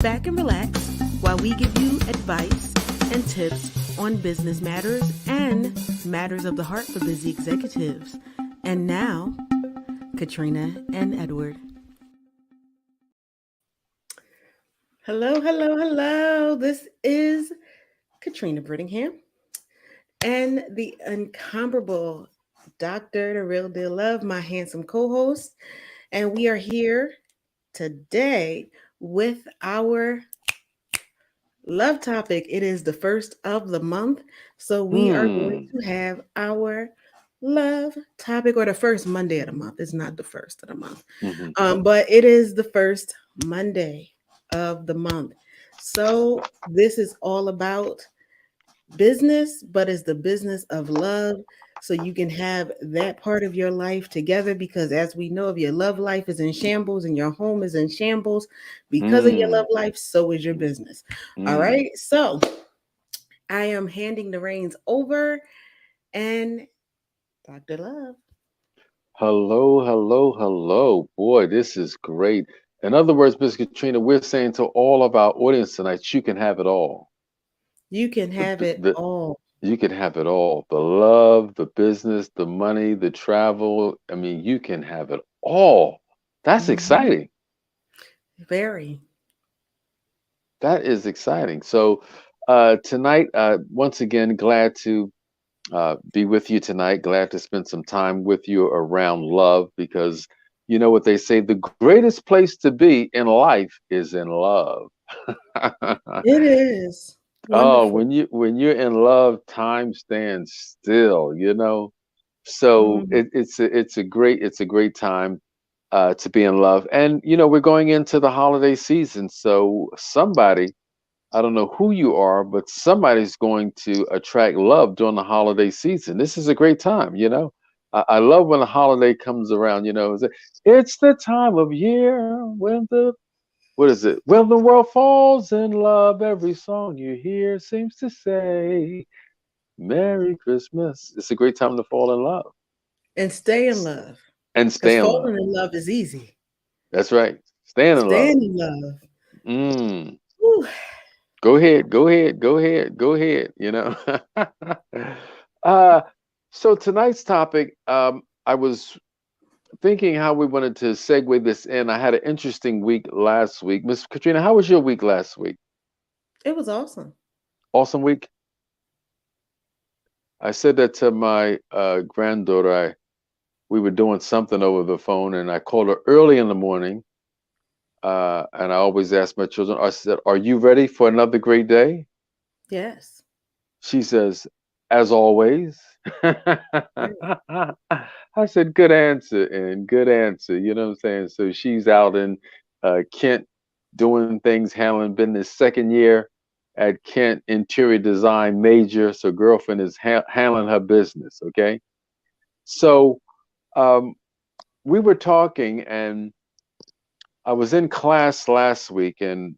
back and relax while we give you advice and tips on business matters and matters of the heart for busy executives. And now, Katrina and Edward. Hello, hello, hello. This is Katrina Brittingham and the incomparable Dr. The Real Deal Love, my handsome co host. And we are here today with our love topic. It is the first of the month. So we are going Hmm. to have our love topic, or the first Monday of the month. It's not the first of the month. Hmm. But it is the first Monday of the month. So this is all about business, but it's the business of love. So you can have that part of your life together because, as we know, if your love life is in shambles and your home is in shambles because of your love Hmm. life, so is your business. All Hmm. right. So I am handing the reins over and Dr. Love. Hello, hello, hello. Boy, this is great. In other words, Miss Katrina, we're saying to all of our audience tonight, you can have it all. You can have it The all. you can have it all. The love, the business, the money, the travel. I mean, you can have it all. That's Mhm. exciting. Very. That is exciting. So tonight, once again, glad to be with you tonight. Glad to spend some time with you around love because you know what they say, the greatest place to be in life is in love. It is Oh, wonderful. when you're in love, time stands still, you know. So Mm. it's a great time to be in love. And you know, we're going into the holiday season, so somebody, I don't know who you are, but somebody's going to attract love during the holiday season. This is a great time, you know. I love when the holiday comes around, you know. It's the time of year when the, what is it? When the world falls in love, every song you hear seems to say, Merry Christmas. It's a great time to fall in love And stay in love. and Because stay in falling love. in love is easy. That's right. Staying in love. Staying in love. Mm. Whew. Go ahead, go ahead, go ahead, go ahead, you know. uh, so tonight's topic, I was thinking how we wanted to segue this in. I had an interesting week last week. Miss Katrina, how was your week last week? It was awesome. Awesome week? I said that to my granddaughter. We were doing something over the phone, and I called her early in the morning. And I always ask my children, I said, "Are you ready for another great day?" Yes. She says, as always. Right. I said, good answer and good answer. You know what I'm saying? So she's out in Kent doing things, handling business, second year at Kent, interior design major. So girlfriend is handling her business. Okay. So um, we were talking, and I was in class last week, and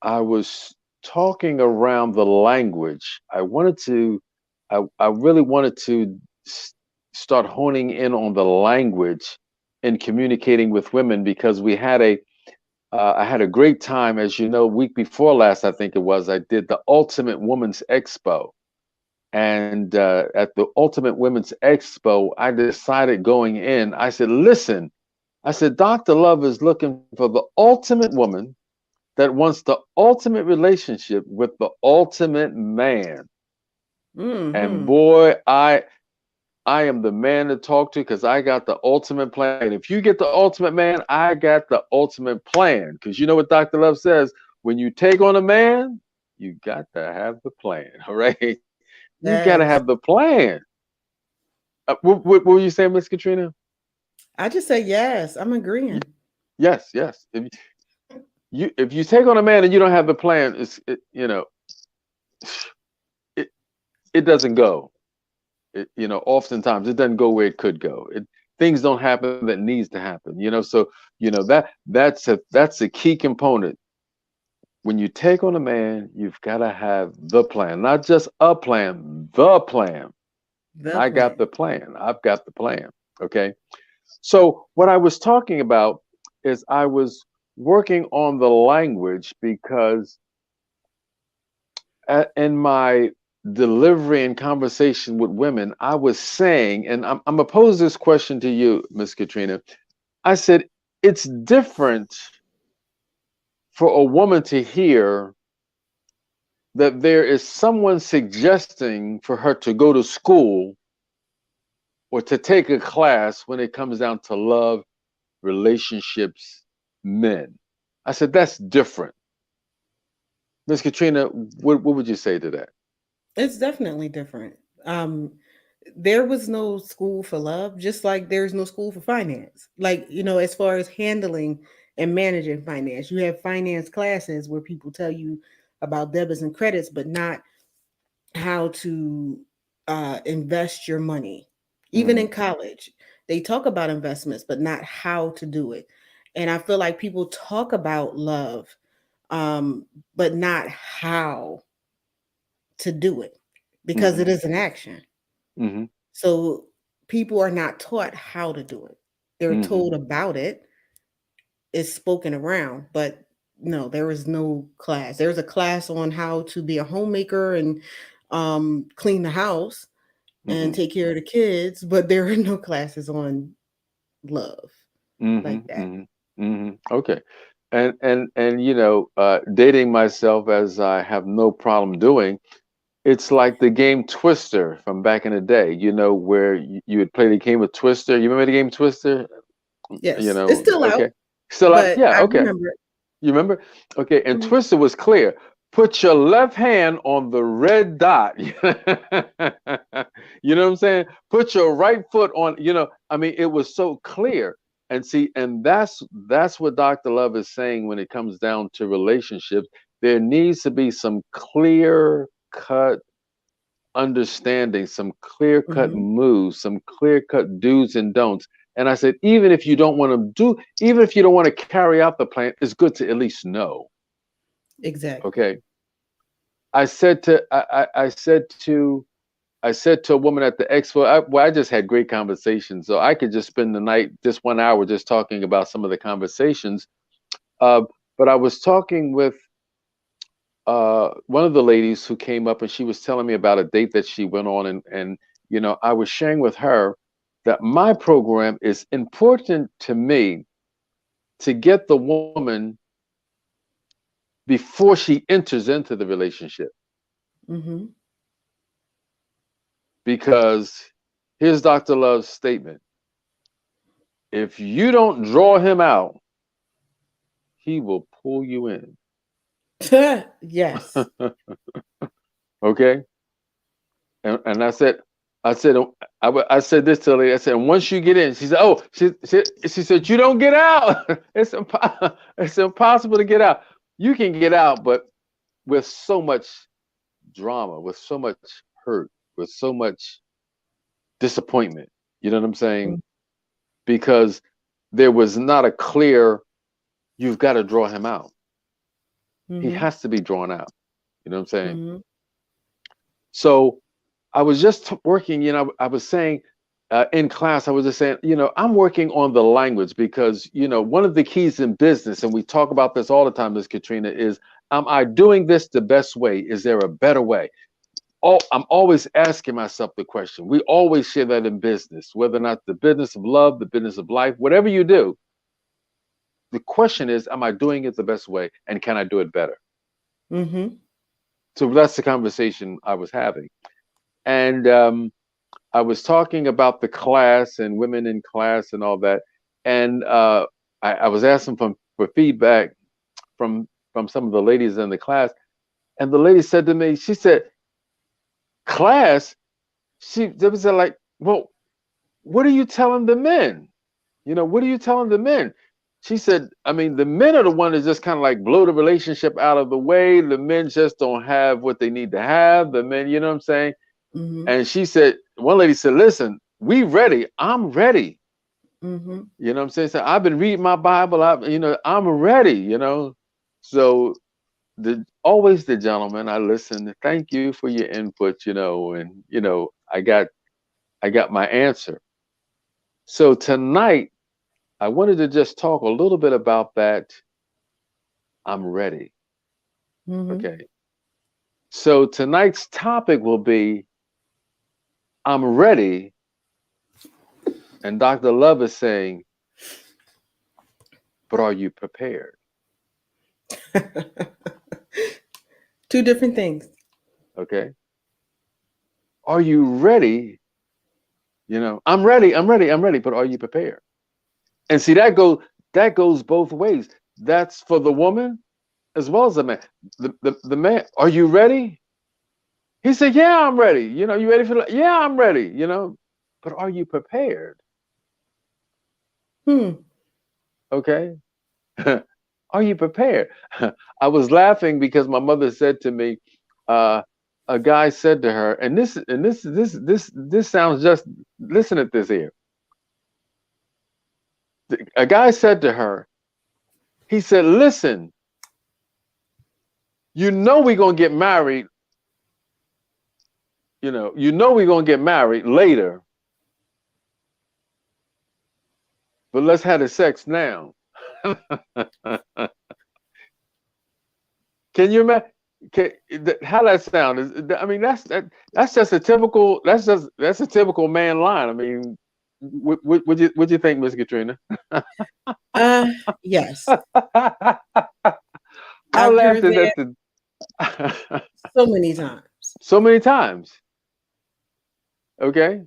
I was talking around the language. I really wanted to start honing in on the language and communicating with women because I had a great time, as you know, week before last, I think it was, I did the Ultimate Women's Expo. And at the Ultimate Women's Expo, I decided going in, I said, listen, I said, Dr. Love is looking for the ultimate woman that wants the ultimate relationship with the ultimate man. And Mm-hmm. boy, I am the man to talk to because I got the ultimate plan. If you get the ultimate man, I got the ultimate plan. Because you know what Dr. Love says? When you take on a man, you got to have the plan. All right. You got to have Yes. the plan. What were you saying, Miss Katrina? I just say yes. I'm Y- agreeing. yes, yes. If you take on a man and you don't have the plan, you know, it, it doesn't go. You know, oftentimes it doesn't go where it could go. Things don't happen that needs to happen, you know. So you know that's a key component. When you take on a man, you've got to have the plan, not just a plan, the plan. The I got the plan. plan. I've got the plan. Okay. So what I was talking about is I was working on the language because in my delivery and conversation with women, I was saying, and I'm gonna pose this question to you, Miss Katrina. I said, it's different for a woman to hear that there is someone suggesting for her to go to school or to take a class when it comes down to love, relationships, men. I said, that's different. Miss Katrina, what would you say to that? It's definitely different. Um, there was no school for love, just like there's no school for finance. Like, as far as handling and managing finance, you have finance classes where people tell you about debits and credits, but not how to invest your money. Even Mm-hmm, in college, they talk about investments, but not how to do it. And I feel like people talk about love, um, but not how to do it because mm-hmm, it is an action. mm-hmm, So people are not taught how to do it. They're mm-hmm, told about it, it's spoken around, but no, there is no class. There's a class on how to be a homemaker and clean the house and mm-hmm, take care of the kids, but there are no classes on love mm-hmm, like that. mm-hmm, mm-hmm. Okay. And dating myself as I have no problem doing, it's like the game Twister from back in the day, where you would play the game of Twister. You remember the game Twister? Yes, it's still out, Okay. Still out? but Yeah, I okay. remember it. You remember? Okay, and Mhm. Twister was clear. Put your left hand on the red dot. You know what I'm saying? Put your right foot on, I mean, it was so clear. And see, and that's what Dr. Love is saying when it comes down to relationships. There needs to be some clear cut understanding, some clear cut Mhm. moves, some clear cut do's and don'ts. And I said, even if you don't want to even if you don't want to carry out the plan, it's good to at least know. Exactly. Okay. I said to a woman at the expo, I just had great conversations. So I could just spend the night, just 1 hour, just talking about some of the conversations. Uh, but I was talking with one of the ladies who came up and she was telling me about a date that she went on, and I was sharing with her that my program is important to me to get the woman before she enters into the relationship, Mhm. because here's Dr. Love's statement: if you don't draw him out, he will pull you in. Yes. Okay. And I said, I said this to her lady. I said, and once you get in, she said, oh, she said, you don't get out. It's impossible to get out. You can get out, but with so much drama, with so much hurt, with so much disappointment. You know what I'm saying? Because there was not a clear, you've got to draw him out. He Mhm. has to be drawn out. You know what I'm saying? Mhm. So I was just working, I was saying in class, I was just saying, I'm working on the language because, one of the keys in business, and we talk about this all the time, Ms. Katrina, is am I doing this the best way? Is there a better way? Oh, I'm always asking myself the question. We always share that in business, whether or not the business of love, the business of life, whatever you do, the question is, am I doing it the best way? And can I do it better? Mhm. So that's the conversation I was having. And I was talking about the class and women in class and all that, and I was asking for feedback from some of the ladies in the class, and the lady said to me, she said, "Class." They was like, "Well, what are you telling the men? What are you telling the men?" She said, "I mean, the men are the one that just kind of like blow the relationship out of the way. The men just don't have what they need to have. The men, you know what I'm saying?" Mhm. And she said, one lady said, "Listen, we ready. I'm ready. Mhm. You know what I'm saying? So I've been reading my Bible. I'm ready, So always the gentleman, I listen. Thank you for your input, and I got my answer. So tonight I wanted to just talk a little bit about that. I'm ready. Mm-hmm. Okay. So tonight's topic will be I'm ready. And Dr. Love is saying, but are you prepared? Two different things. Okay. Are you ready? I'm ready, I'm ready, but are you prepared? And see that goes both ways. That's for the woman as well as the man. The man, are you ready? He said, yeah, I'm ready. You ready for that? Yeah, I'm ready. But are you prepared? Hmm. Okay. Are you prepared? I was laughing because my mother said to me, uh, a guy said to her, and this sounds just listen at this here. A guy said to her, he said, listen, we're gonna get married, we're gonna get married later, but let's have the sex now. Can you imagine? How that sound? I mean, that's just a typical that's a typical man line. I mean, what you think, Miss Katrina? Uh, yes. I I've laughed heard at that that so many times. so many times. Okay,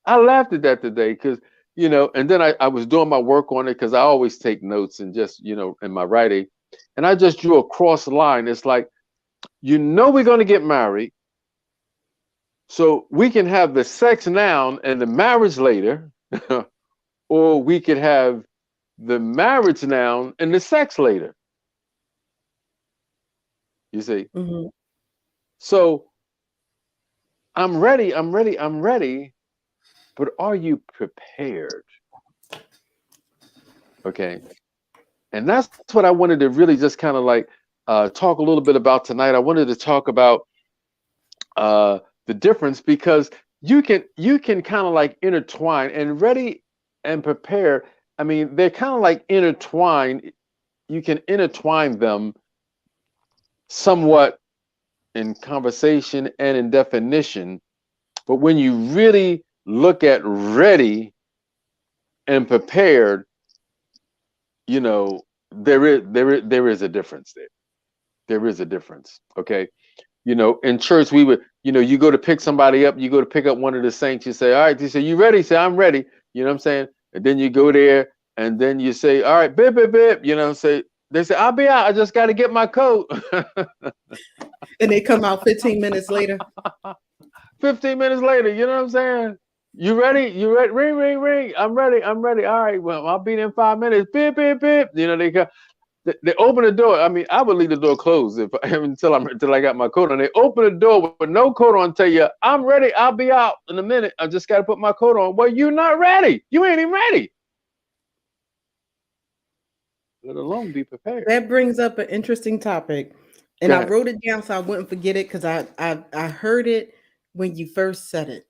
I laughed at that today because and then I was doing my work on it because I always take notes and just in my writing, and I just drew a cross line. It's like we're going to get married, so we can have the sex now and the marriage later, or we could have the marriage now and the sex later. You see, Mm-hmm. so I'm ready, I'm ready, I'm ready, but are you prepared? Okay, and that's what I wanted to really just kind of like talk a little bit about tonight. I wanted to talk about uh, the difference because you can kind of like intertwine and ready and prepare. I mean, they're kind of like intertwined. You can intertwine them somewhat in conversation and in definition, but when you really look at ready and prepared, you know, there is a difference there. There is a difference. Okay. In church, we would, you go to pick somebody up, you go to pick up one of the saints, you say, all right, they say, you ready? Say, I'm ready. You know what I'm saying? And then you go there and then you say, all right, bip, bip, bip, they say, I'll be out. I just got to get my coat. And they come out 15 minutes later. 15 minutes later, you know what I'm saying? You ready? You ready? Ring, ring, ring. I'm ready. I'm ready. All right. Well, I'll be there in 5 minutes. Beep, beep, beep. They come. They open the door. I mean, I would leave the door closed if until I got my coat on. They open the door with no coat on. Tell you, I'm ready. I'll be out in a minute. I just got to put my coat on. Well, you're not ready. You ain't even ready. Let alone be prepared. That brings up an interesting topic. And Go I ahead. wrote it down so I wouldn't forget it because I heard it when you first said it.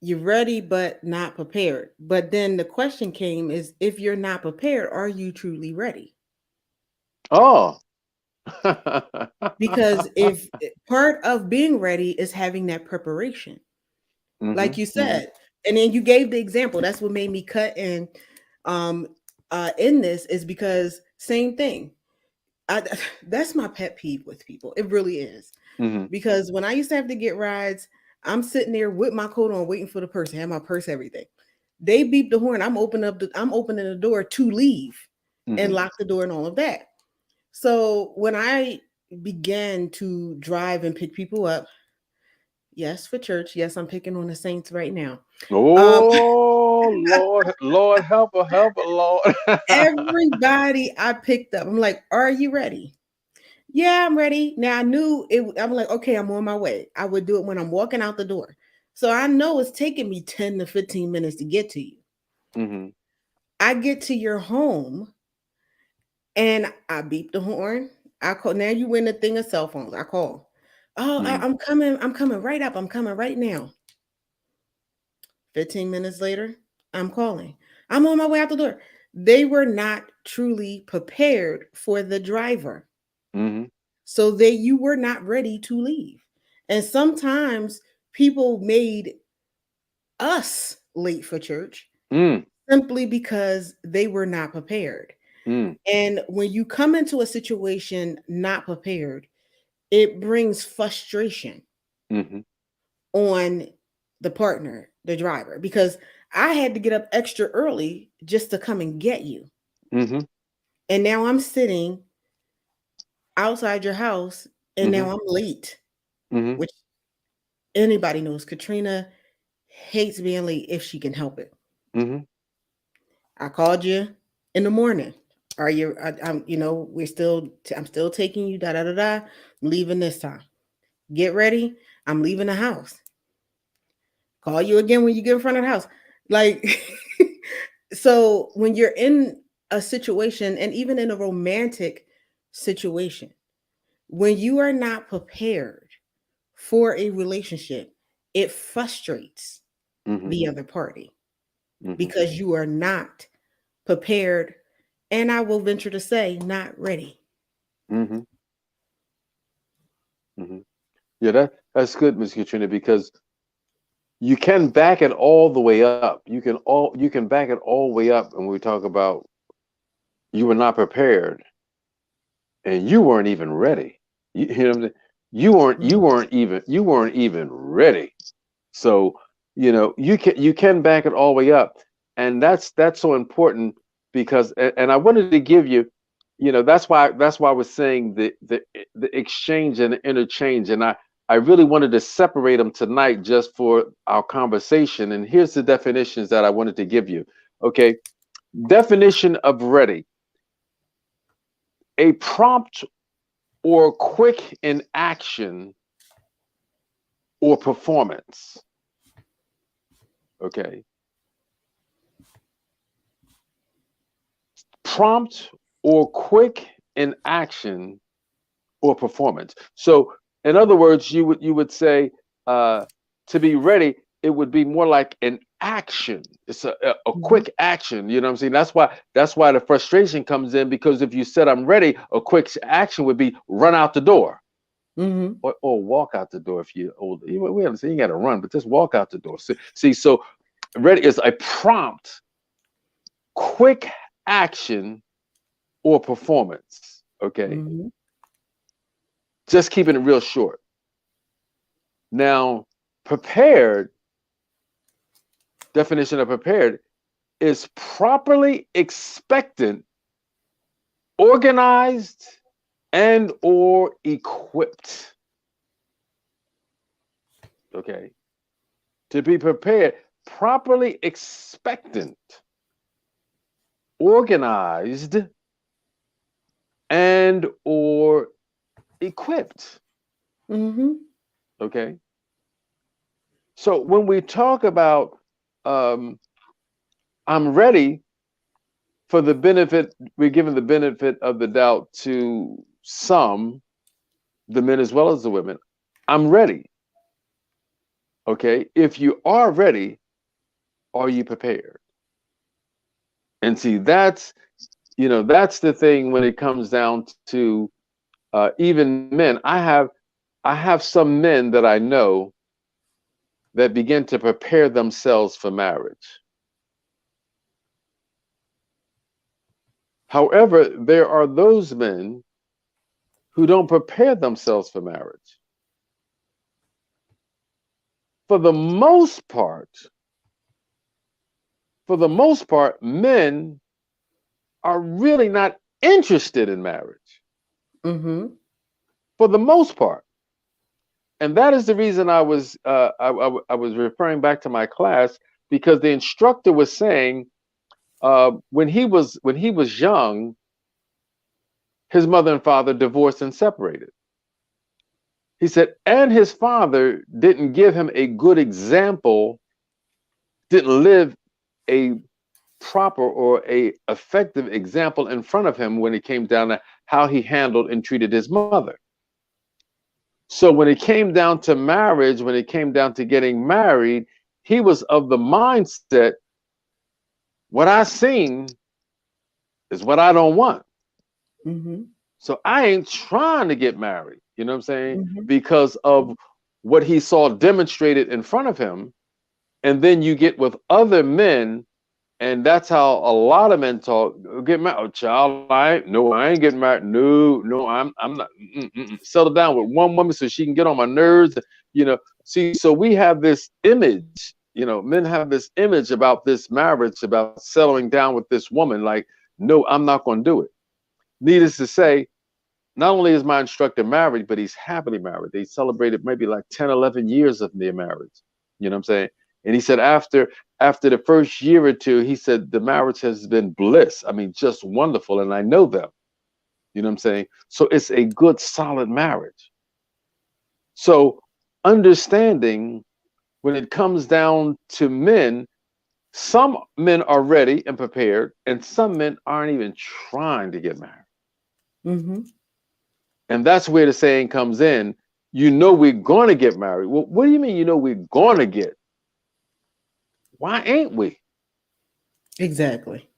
You're ready but not prepared. But then the question came is if you're not prepared, are you truly ready? Oh. Because if part of being ready is having that preparation, like Mhm. you Mhm. said, and then you gave the example. That's what made me cut um in this is because same thing. I that's my pet peeve with people. It really is. Mhm. Because when I used to have to get rides, I'm sitting there with my coat on, waiting for the person, have my purse, everything. They beep the horn. I'm opening the door to leave and Mhm. lock the door and all of that. So when I began to drive and pick people up, yes, for church. Yes, I'm picking on the saints right now. Um, Oh Lord, Lord, help her, Lord. everybody I picked up, I'm like, are you ready? Yeah, I'm ready. Now I knew it. I'm like, okay, I'm on my way. I would do it when I'm walking out the door. So I know it's taking me 10 to 15 minutes to get to you. Mhm. I get to your home and I beep the horn. I call. Now you win the thing of cell phones. I call. Oh, Mhm. I'm coming. I'm coming right up. I'm coming right now. 15 minutes later, I'm calling. I'm on my way out the door. They were not truly prepared for the driver. Mhm. So you were not ready to leave. And sometimes people made us late for church Mm. simply because they were not prepared. Mm. And when you come into a situation not prepared, it brings frustration Mhm. on the partner, the driver, because I had to get up extra early just to come and get you. Mhm. And now I'm sitting outside your house and now Mhm. I'm late, Mhm. which anybody knows Katrina hates being late if she can help it. Mhm. I called you in the morning. Are you? I'm. We're still. I'm still taking you. Da da da da. Leaving this time. Get ready. I'm leaving the house. Call you again when you get in front of the house. Like, so when you're in a situation, and even in a romantic situation, when you are not prepared for a relationship, it frustrates Mhm. the other party Mhm. because you are not prepared, and I will venture to say, not ready. Mhm. Mhm. Yeah, that's good, Miss Katrina, because you can back it all the way up. You can back it all the way up, and we talk about you were not prepared and you weren't even ready. You know what I'm saying? You weren't even ready. So, you can back it all the way up. And that's so important because and I wanted to give you, that's why I was saying the exchange and the interchange. And I really wanted to separate them tonight just for our conversation. And here's the definitions that I wanted to give you. Okay. Definition of ready: a prompt or quick in action or performance. Okay. Prompt or quick in action or performance. So, in other words, you would say, uh, to be ready, it would be more like an action. It's a Mm-hmm. quick action. You know what I'm saying? That's why the frustration comes in, because if you said I'm ready, a quick action would be run out the door. Mm-hmm. Or walk out the door if you're older. We understand you got to run, but just walk out the door. See, so ready is a prompt, quick action or performance. Okay, Mm-hmm. just keeping it real short. Now, prepared, definition of prepared, is properly expectant, organized, and or equipped. Okay, to be prepared, properly expectant, organized, and or equipped. Mm-hmm. Okay, so when we talk about, um, I'm ready, for the benefit, we're giving the benefit of the doubt to some, the men as well as the women. I'm ready. Okay, if you are ready, are you prepared? And see, that's the thing when it comes down to, even men. I have some men that I know that begin to prepare themselves for marriage. However, there are those men who don't prepare themselves for marriage. For the most part, men are really not interested in marriage. Mm-hmm. For the most part, and that is the reason I was referring back to my class, because the instructor was saying, when he was young, his mother and father divorced and separated. He said, and his father didn't give him a good example, didn't live a proper or a effective example in front of him when it came down to how he handled and treated his mother. So when it came down to marriage, when it came down to getting married, he was of the mindset, what I seen, is what I don't want. Mm-hmm. So I ain't trying to get married. You know what I'm saying? Mm-hmm. Because of what he saw demonstrated in front of him. And then you get with other men, and that's how a lot of men talk. Get married, oh, child. I ain't getting married. No, no, I'm not. Settle down with one woman so she can get on my nerves. You know, see, so we have this image. You know, men have this image about this marriage, about settling down with this woman. Like, no, I'm not going to do it. Needless to say, not only is my instructor married, but he's happily married. They celebrated maybe like 10, 11 years of their marriage. You know what I'm saying? And he said after the first year or two, he said the marriage has been bliss. I mean, just wonderful. And I know them. You know what I'm saying? So it's a good, solid marriage. So understanding when it comes down to men, some men are ready and prepared, and some men aren't even trying to get married. Mm-hmm. And that's where the saying comes in. You know we're going to get married. Well, what do you mean you know we're going to get? Why ain't we? Exactly.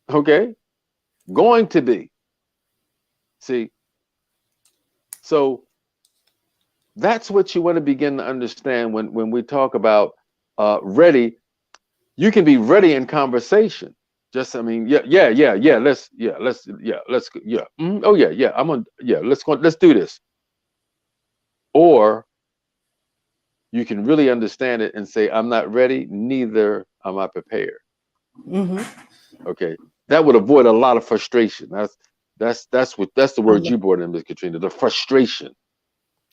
Okay? Going to be. See? So that's what you want to begin to understand when we talk about ready. You can be ready in conversation. Just, I mean, yeah. Oh yeah, yeah. Let's do this. Or you can really understand it and say, I'm not ready, neither am I prepared. Mm-hmm. Okay, that would avoid a lot of frustration. That's the I word love, you brought in, Miss Katrina. The frustration.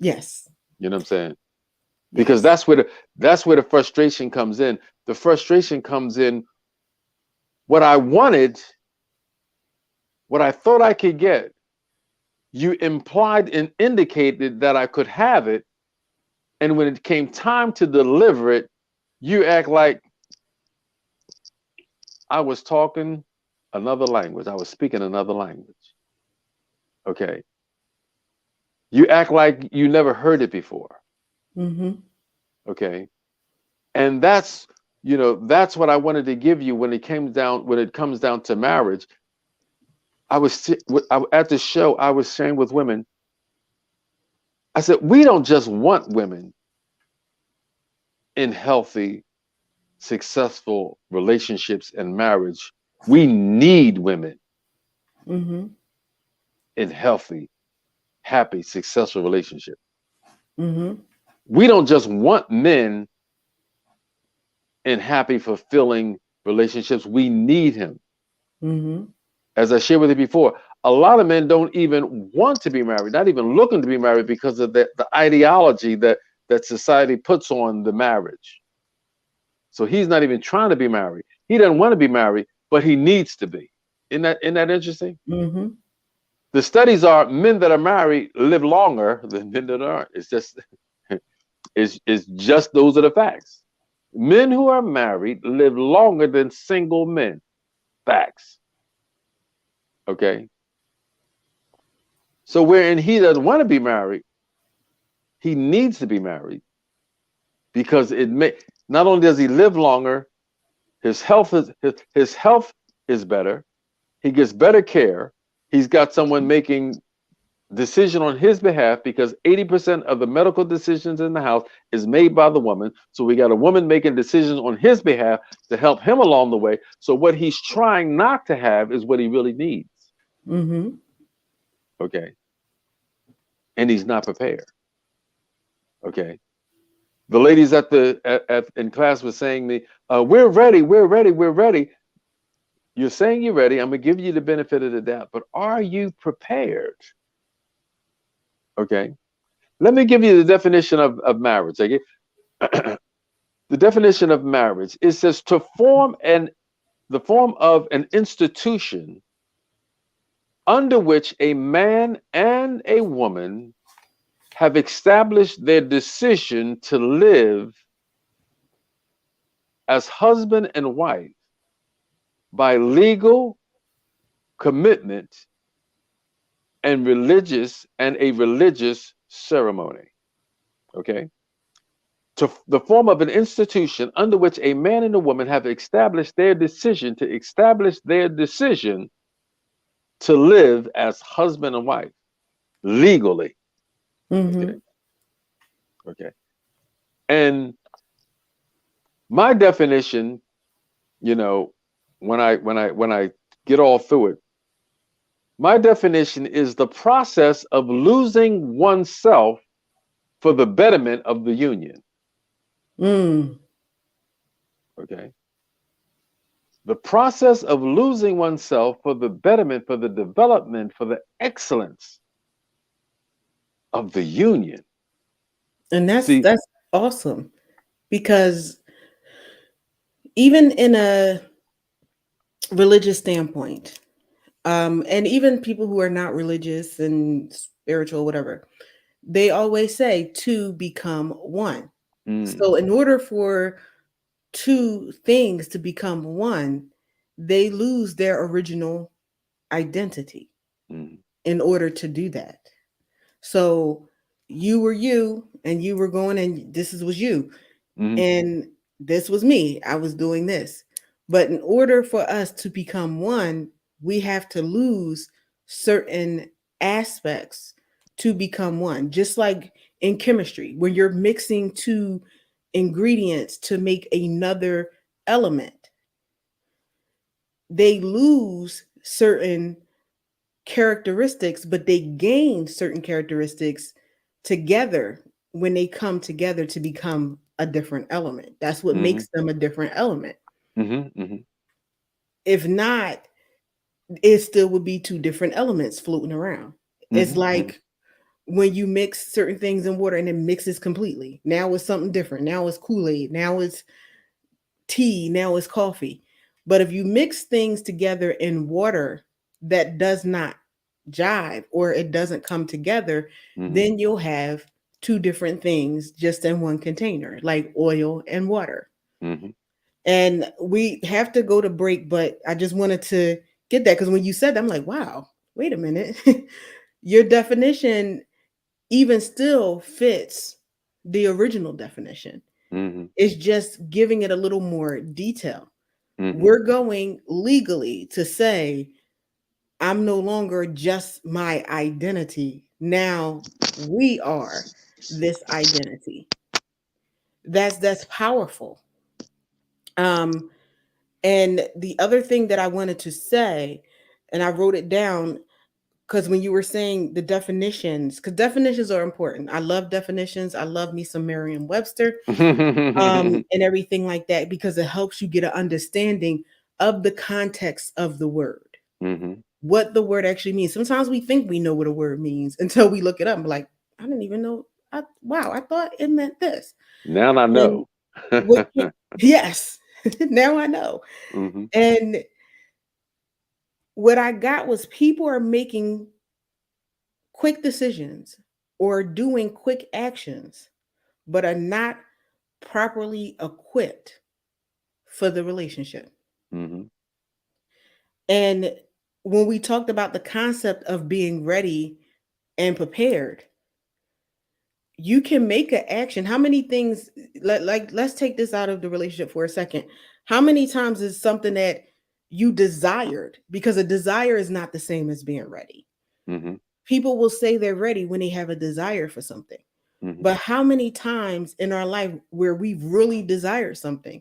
yes. You know what I'm saying? Because Yes. that's where the frustration comes in. The frustration comes in what I wanted, what I thought I could get. You implied and indicated that I could have it, and when it came time to deliver it, you act like I was talking another language. I was speaking another language. Okay. You act like you never heard it before. Mm-hmm. Okay. And that's what I wanted to give you when it comes down to marriage. At the show, I was sharing with women. I said, we don't just want women in healthy, successful relationships and marriage. We need women Mm-hmm. in healthy, happy, successful relationships. Mm-hmm. We don't just want men in happy, fulfilling relationships. We need him. Mm-hmm. As I shared with you before, a lot of men don't even want to be married, not even looking to be married because of the ideology that society puts on the marriage. So he's not even trying to be married. He doesn't want to be married, but he needs to be. Isn't that interesting? Mm-hmm. The studies are men that are married live longer than men that aren't. It's just it's just those are the facts. Men who are married live longer than single men. Facts. Okay. So wherein he doesn't want to be married, he needs to be married because it may not only does he live longer, his health is better. He gets better care. He's got someone making decision on his behalf because 80% of the medical decisions in the house is made by the woman. So we got a woman making decisions on his behalf to help him along the way. So what he's trying not to have is what he really needs. Mm-hmm. Okay. And he's not prepared. Okay. The ladies in class were saying me, we're ready, we're ready, we're ready. You're saying you're ready. I'm gonna give you the benefit of the doubt, but are you prepared? Okay. Let me give you the definition of marriage. Okay. The definition of marriage, it says to form the form of an institution under which a man and a woman have established their decision to live as husband and wife by legal commitment and a religious ceremony. Okay. To the form of an institution under which a man and a woman have established their decision to establish their decision to live as husband and wife legally. Okay. Mm-hmm. Okay. And my definition, you know, when I get all through it, my definition is the process of losing oneself for the betterment of the union. Mm. Okay. The process of losing oneself for the betterment, for the development, for the excellence of the union. And that's See, that's awesome because even in a religious standpoint, and even people who are not religious and spiritual, whatever, they always say to become one. mm, So, in order for two things to become one, they lose their original identity mm, in order to do that. So, you were you, and you were going, and was you. mm, And this was me. I was doing this. But in order for us to become one, we have to lose certain aspects to become one. Just like in chemistry, when you're mixing two ingredients to make another element, they lose certain characteristics, but they gain certain characteristics together when they come together to become a different element. That's what mm, makes them a different element. mm, mm, If not, it still would be two different elements floating around. It's mm, mm, like when you mix certain things in water and it mixes completely. Now it's something different. Now it's Kool-Aid. Now it's tea. Now it's coffee. But if you mix things together in water that does not jive or it doesn't come together, mm, then you'll have two different things just in one container, like oil and water. mm, And we have to go to break, but I just wanted to get that because when you said that, I'm like, wow, wait a minute. Your definition even still fits the original definition. mm, It's just giving it a little more detail. mm, We're going legally to say, I'm no longer just my identity. Now we are this identity. That's powerful. Um, and the other thing that I wanted to say, and I wrote it down because when you were saying the definitions, because definitions are important. I love definitions. I love me some Merriam-Webster, mm. and everything like that because it helps you get an understanding of the context of the word, Mhm. what the word actually means. Sometimes we think we know what a word means until we look it up. Like, I didn't even know. Wow, I thought it meant this. Now I And know. what? Yes, now I know. Mhm. And what I got was people are making quick decisions or doing quick actions, but are not properly equipped for the relationship. Mhm. And when we talked about the concept of being ready and prepared, you can make an action. How many things, let's take this out of the relationship for a second. How many times is something that you desired? Because a desire is not the same as being ready. Mhm. People will say they're ready when they have a desire for something. Mhm. But how many times in our life where we really desired something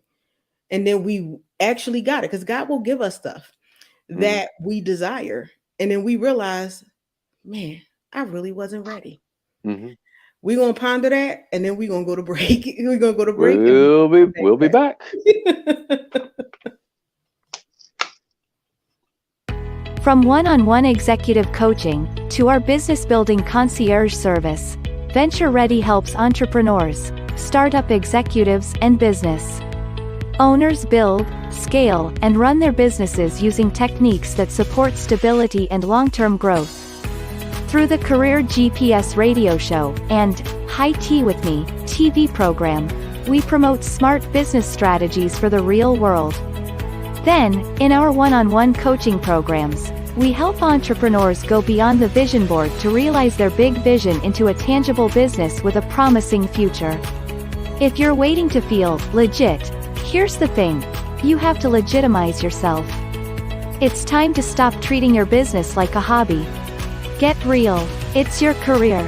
and then we actually got it? Because God will give us stuff Mhm. that we desire. And then we realize, man, I really wasn't ready. Mhm. We're gonna ponder that and then we're gonna go to break. We're gonna go to break and we're We'll be gonna we'll be come back. back. From one-on-one executive coaching to our business building concierge service, Venture Ready helps entrepreneurs, startup executives, and business owners build, scale, and run their businesses using techniques that support stability and long-term growth. Through the Career GPS radio show and High Tea with Me TV program, we promote smart business strategies for the real world. Then, in our one-on-one coaching programs, we help entrepreneurs go beyond the vision board to realize their big vision into a tangible business with a promising future. If you're waiting to feel legit, here's the thing: you have to legitimize yourself. It's time to stop treating your business like a hobby. Get real, it's your career.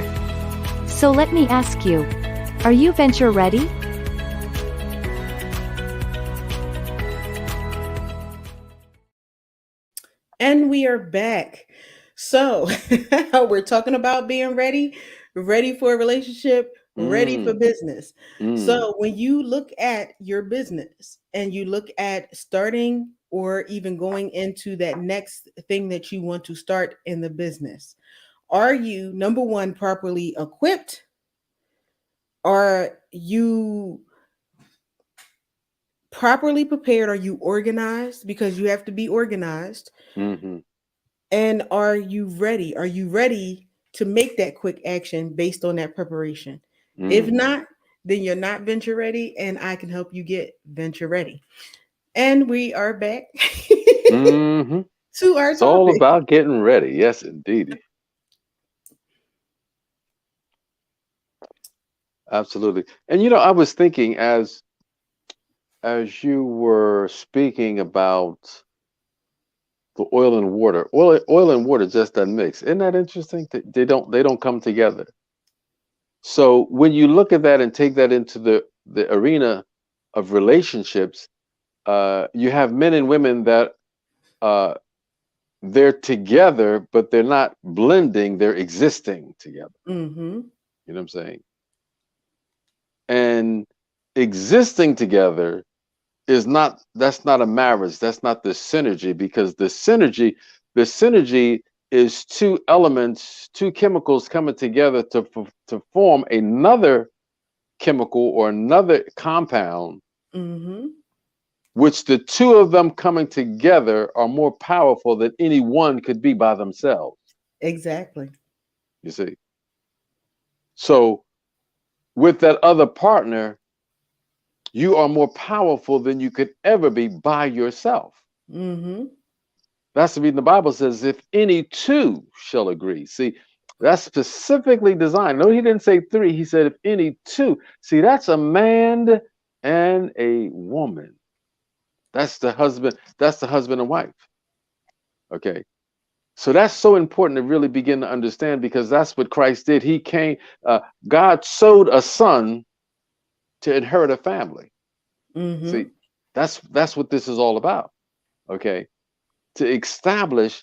So let me ask you, are you venture ready? And we are back. So we're talking about being ready, ready for a relationship, ready for Mm, business. mm, So when you look at your business and you look at starting or even going into that next thing that you want to start in the business, are you number one properly equipped? Are you properly prepared? Are you organized? Because you have to be organized. mm-hmm, And are you ready? Are you ready to make that quick action based on that preparation? If mm, not, then you're not venture ready, and I can help you get venture ready. And we are back mm-hmm. to our It's all topic. about getting ready. Yes, indeed. Absolutely. And I was thinking as you were speaking about the oil and water. Oil and water just doesn't mix. Isn't that interesting? They don't come together. So when you look at that and take that into the arena of relationships, you have men and women that uh, they're together, but they're not blending. They're existing together. Mm-hmm. You know what I'm saying? And existing together is not that's not a marriage. That's not the synergy, because the synergy is two elements, two chemicals coming together to form another chemical or another compound, Mm-hmm. which the two of them coming together are more powerful than any one could be by themselves. Exactly. You see? So with that other partner, you are more powerful than you could ever be by yourself. Mm-hmm. That's the reason the Bible says, if any two shall agree. See, that's specifically designed. No, he didn't say three. He said, if any two. See, that's a man and a woman. That's the husband. That's the husband and wife. Okay. So that's so important to really begin to understand, because that's what Christ did. He came, God sowed a son to inherit a family. Mm-hmm. See, that's what this is all about. Okay. To establish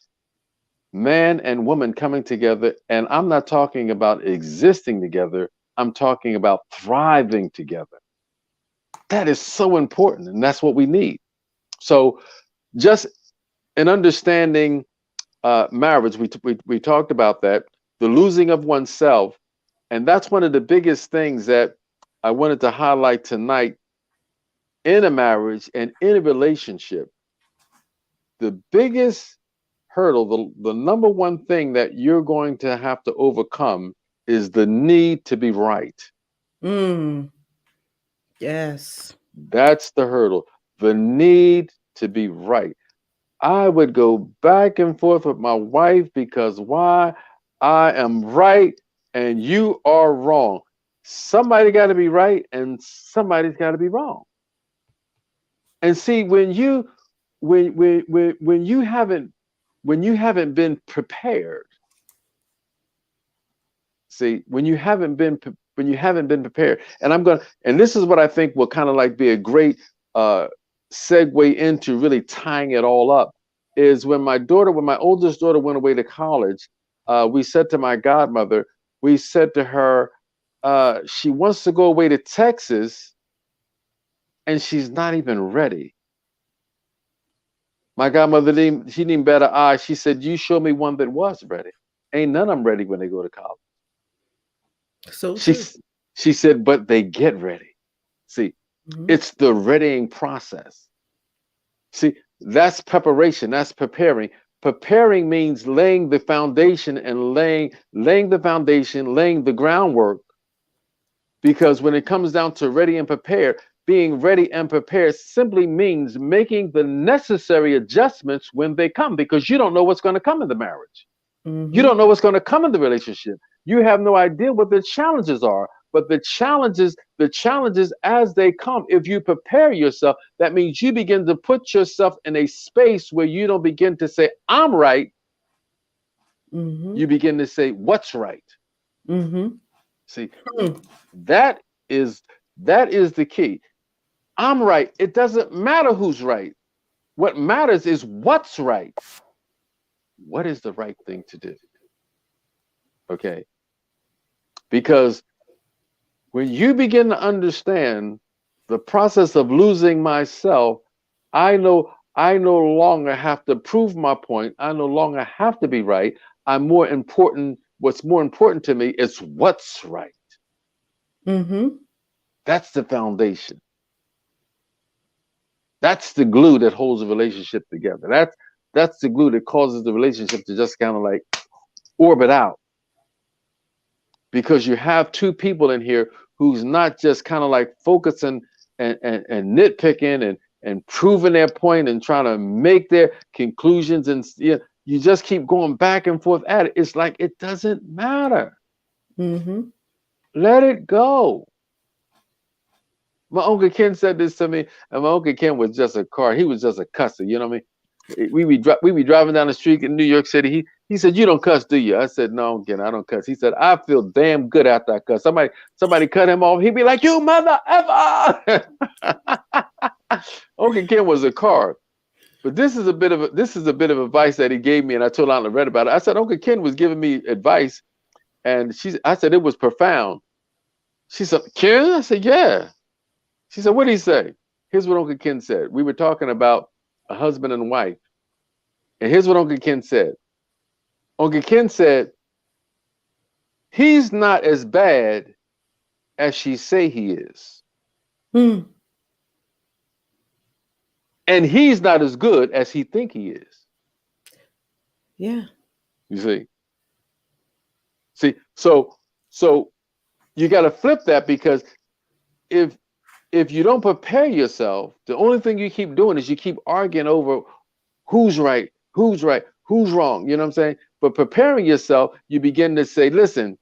man and woman coming together. And I'm not talking about existing together, I'm talking about thriving together. That is so important. And that's what we need. So, just in understanding marriage, we talked about that, the losing of oneself. And that's one of the biggest things that I wanted to highlight tonight in a marriage and in a relationship. The biggest hurdle, the number one thing that you're going to have to overcome is the need to be right. Mm. Yes. That's the hurdle. The need to be right. I would go back and forth with my wife because why? I am right and you are wrong. Somebody got to be right and somebody's got to be wrong. And see, when you haven't been prepared. See, when you haven't been prepared, and this is what I think will kind of like be a great uh, segue into really tying it all up. Is when my oldest daughter went away to college, we said to my godmother, we said to her, she wants to go away to Texas, and she's not even ready. My godmother she didn't bat an eye. She said, "You show me one that was ready. Ain't none of them ready when they go to college." So She true. s- she said, "But they get ready." See, Mm-hmm. it's the readying process. See, that's preparation. That's preparing. Preparing means laying the foundation and laying the foundation, laying the groundwork. Because when it comes down to ready and prepared, being ready and prepared simply means making the necessary adjustments when they come, because you don't know what's going to come in the marriage. You Mm-hmm. don't know what's going to come in the relationship. You have no idea what the challenges are. But the challenges as they come, if you prepare yourself, that means you begin to put yourself in a space where you don't begin to say, I'm right. Mm-hmm. You begin to say, what's right? Mm-hmm. See, that is that is the key. I'm right. It doesn't matter who's right. What matters is what's right. What is the right thing to do? Okay. Because when you begin to understand the process of losing myself, I no longer have to prove my point. I no longer have to be right. I'm more important. What's more important to me is what's right. Mm-hmm. That's the foundation. That's the glue that holds the relationship together. That's the glue that causes the relationship to just kind of like orbit out, because you have two people in here who's not just kind of like focusing and nitpicking and proving their point and trying to make their conclusions, and you just keep going back and forth at it. It's like it doesn't matter. Mm-hmm. Let it go. My uncle Ken said this to me, and my uncle Ken was just a car. He was just a cusser. You know what I mean? We be driving down the street in New York City. He said, "You don't cuss, do you?" I said, "No, again, I don't cuss." He said, "I feel damn good after I cuss." Somebody cut him off. He'd be like, "You mother effer!" Uncle Ken was a car. But this is a bit of advice that he gave me, and I told Aunt Loretta about it. I said Uncle Ken was giving me advice, and I said it was profound. She said, "Ken?" I said, "Yeah." She said, "What did he say?" Here's what Uncle Ken said. We were talking about a husband and wife. And here's what Uncle Ken said. Uncle Ken said, he's not as bad as she say he is. Mm. And he's not as good as he think he is. Yeah. You see? So you got to flip that, because if you don't prepare yourself, the only thing you keep doing is you keep arguing over who's right, who's wrong. You know what I'm saying? But preparing yourself, you begin to say, listen,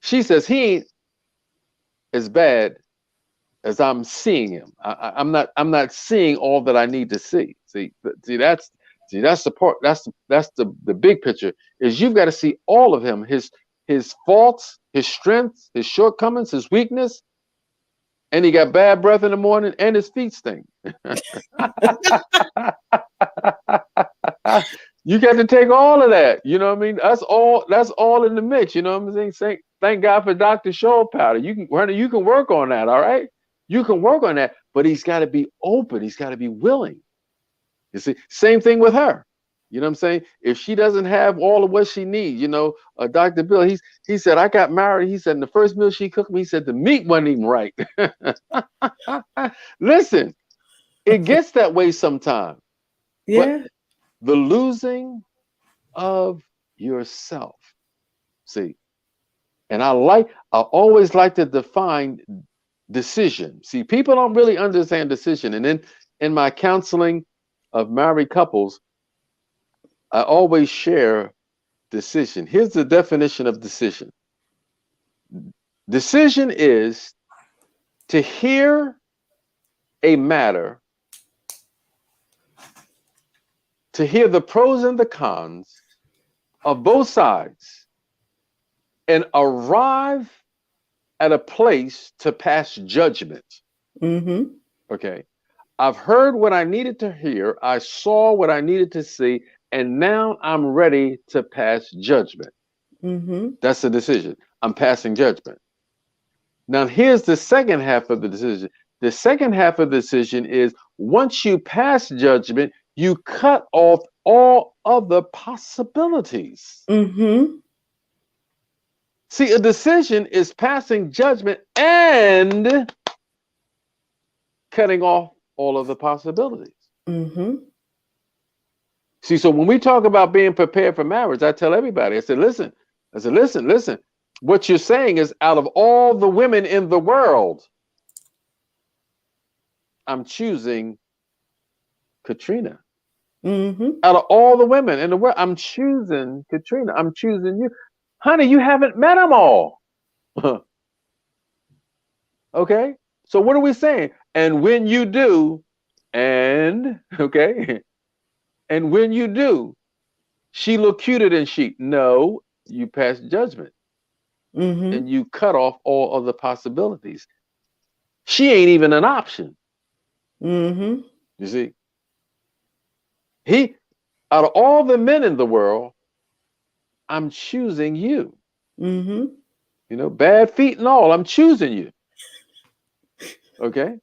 she says he ain't as bad as I'm seeing him. I'm not seeing all that I need to see. That's the part. That's the big picture. Is you've got to see all of him, his faults, his strengths, his shortcomings, his weakness, and he got bad breath in the morning, and his feet stink. You got to take all of that. You know what I mean? That's all in the mix. You know what I'm saying? Thank God for Dr. Show Powder. You can work on that, all right? You can work on that, but he's got to be open. He's got to be willing. You see, same thing with her. You know what I'm saying? If she doesn't have all of what she needs, Dr. Bill, he said, I got married. He said, the first meal she cooked me, he said, the meat wasn't even right. Listen, it gets that way sometimes, but Yeah. the losing of yourself, see, and I always like to define decision. See, people don't really understand decision. And then in my counseling of married couples, I always share decision. Here's the definition of decision. Decision is to hear a matter, to hear the pros and the cons of both sides, and arrive at a place to pass judgment. Mm-hmm. Okay. I've heard what I needed to hear. I saw what I needed to see. And now I'm ready to pass judgment. Mm-hmm. That's the decision. I'm passing judgment. Now, here's the second half of the decision. The second half of the decision is once you pass judgment, you cut off all other possibilities. Mm-hmm. See, a decision is passing judgment and cutting off all of the possibilities. Mm-hmm. See, so when we talk about being prepared for marriage, I tell everybody, I said, listen. What you're saying is, out of all the women in the world, I'm choosing Katrina. Mm-hmm. Out of all the women in the world, I'm choosing Katrina. I'm choosing you. Honey, you haven't met them all. Okay. So what are we saying? And when you do, and okay, and when you do, she look cuter than she. No, you pass judgment Mm-hmm. and you cut off all other possibilities. She ain't even an option. Mm-hmm. You see, he out of all the men in the world, I'm choosing you. Mm-hmm. You know, bad feet and all, I'm choosing you. Okay.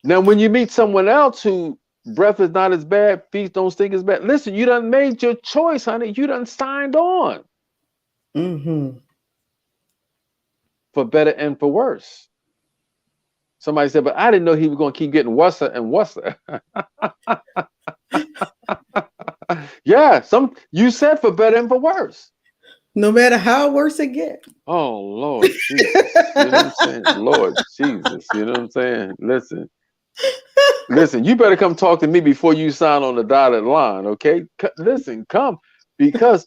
Now, when you meet someone else who breath is not as bad, feet don't stink as bad, listen, you done made your choice, honey. You done signed on Mm-hmm. for better and for worse. Somebody said, but I didn't know he was going to keep getting worse and worse. Yeah, some you said for better and for worse. No matter how worse it get. Oh Lord Jesus, you know what I'm saying? Lord Jesus, you know what I'm saying? Listen, listen, you better come talk to me before you sign on the dotted line, okay? Listen, come because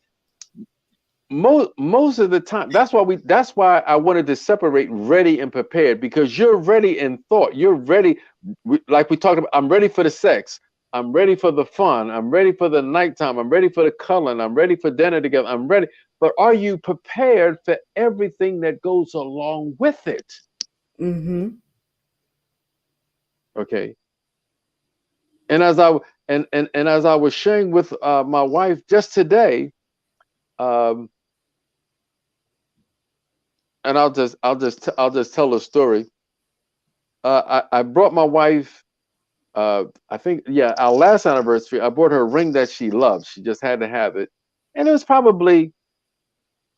most of the time that's why I wanted to separate ready and prepared because you're ready in thought. You're ready, like we talked about. I'm ready for the sex. I'm ready for the fun. I'm ready for the nighttime. I'm ready for the cuddling. I'm ready for dinner together. I'm ready. But are you prepared for everything that goes along with it? Mm-hmm. Okay. And as I and as I was sharing with my wife just today, um, and I'll just tell a story. I brought my wife. I think yeah, our last anniversary. I bought her a ring that she loves. She just had to have it, and it was probably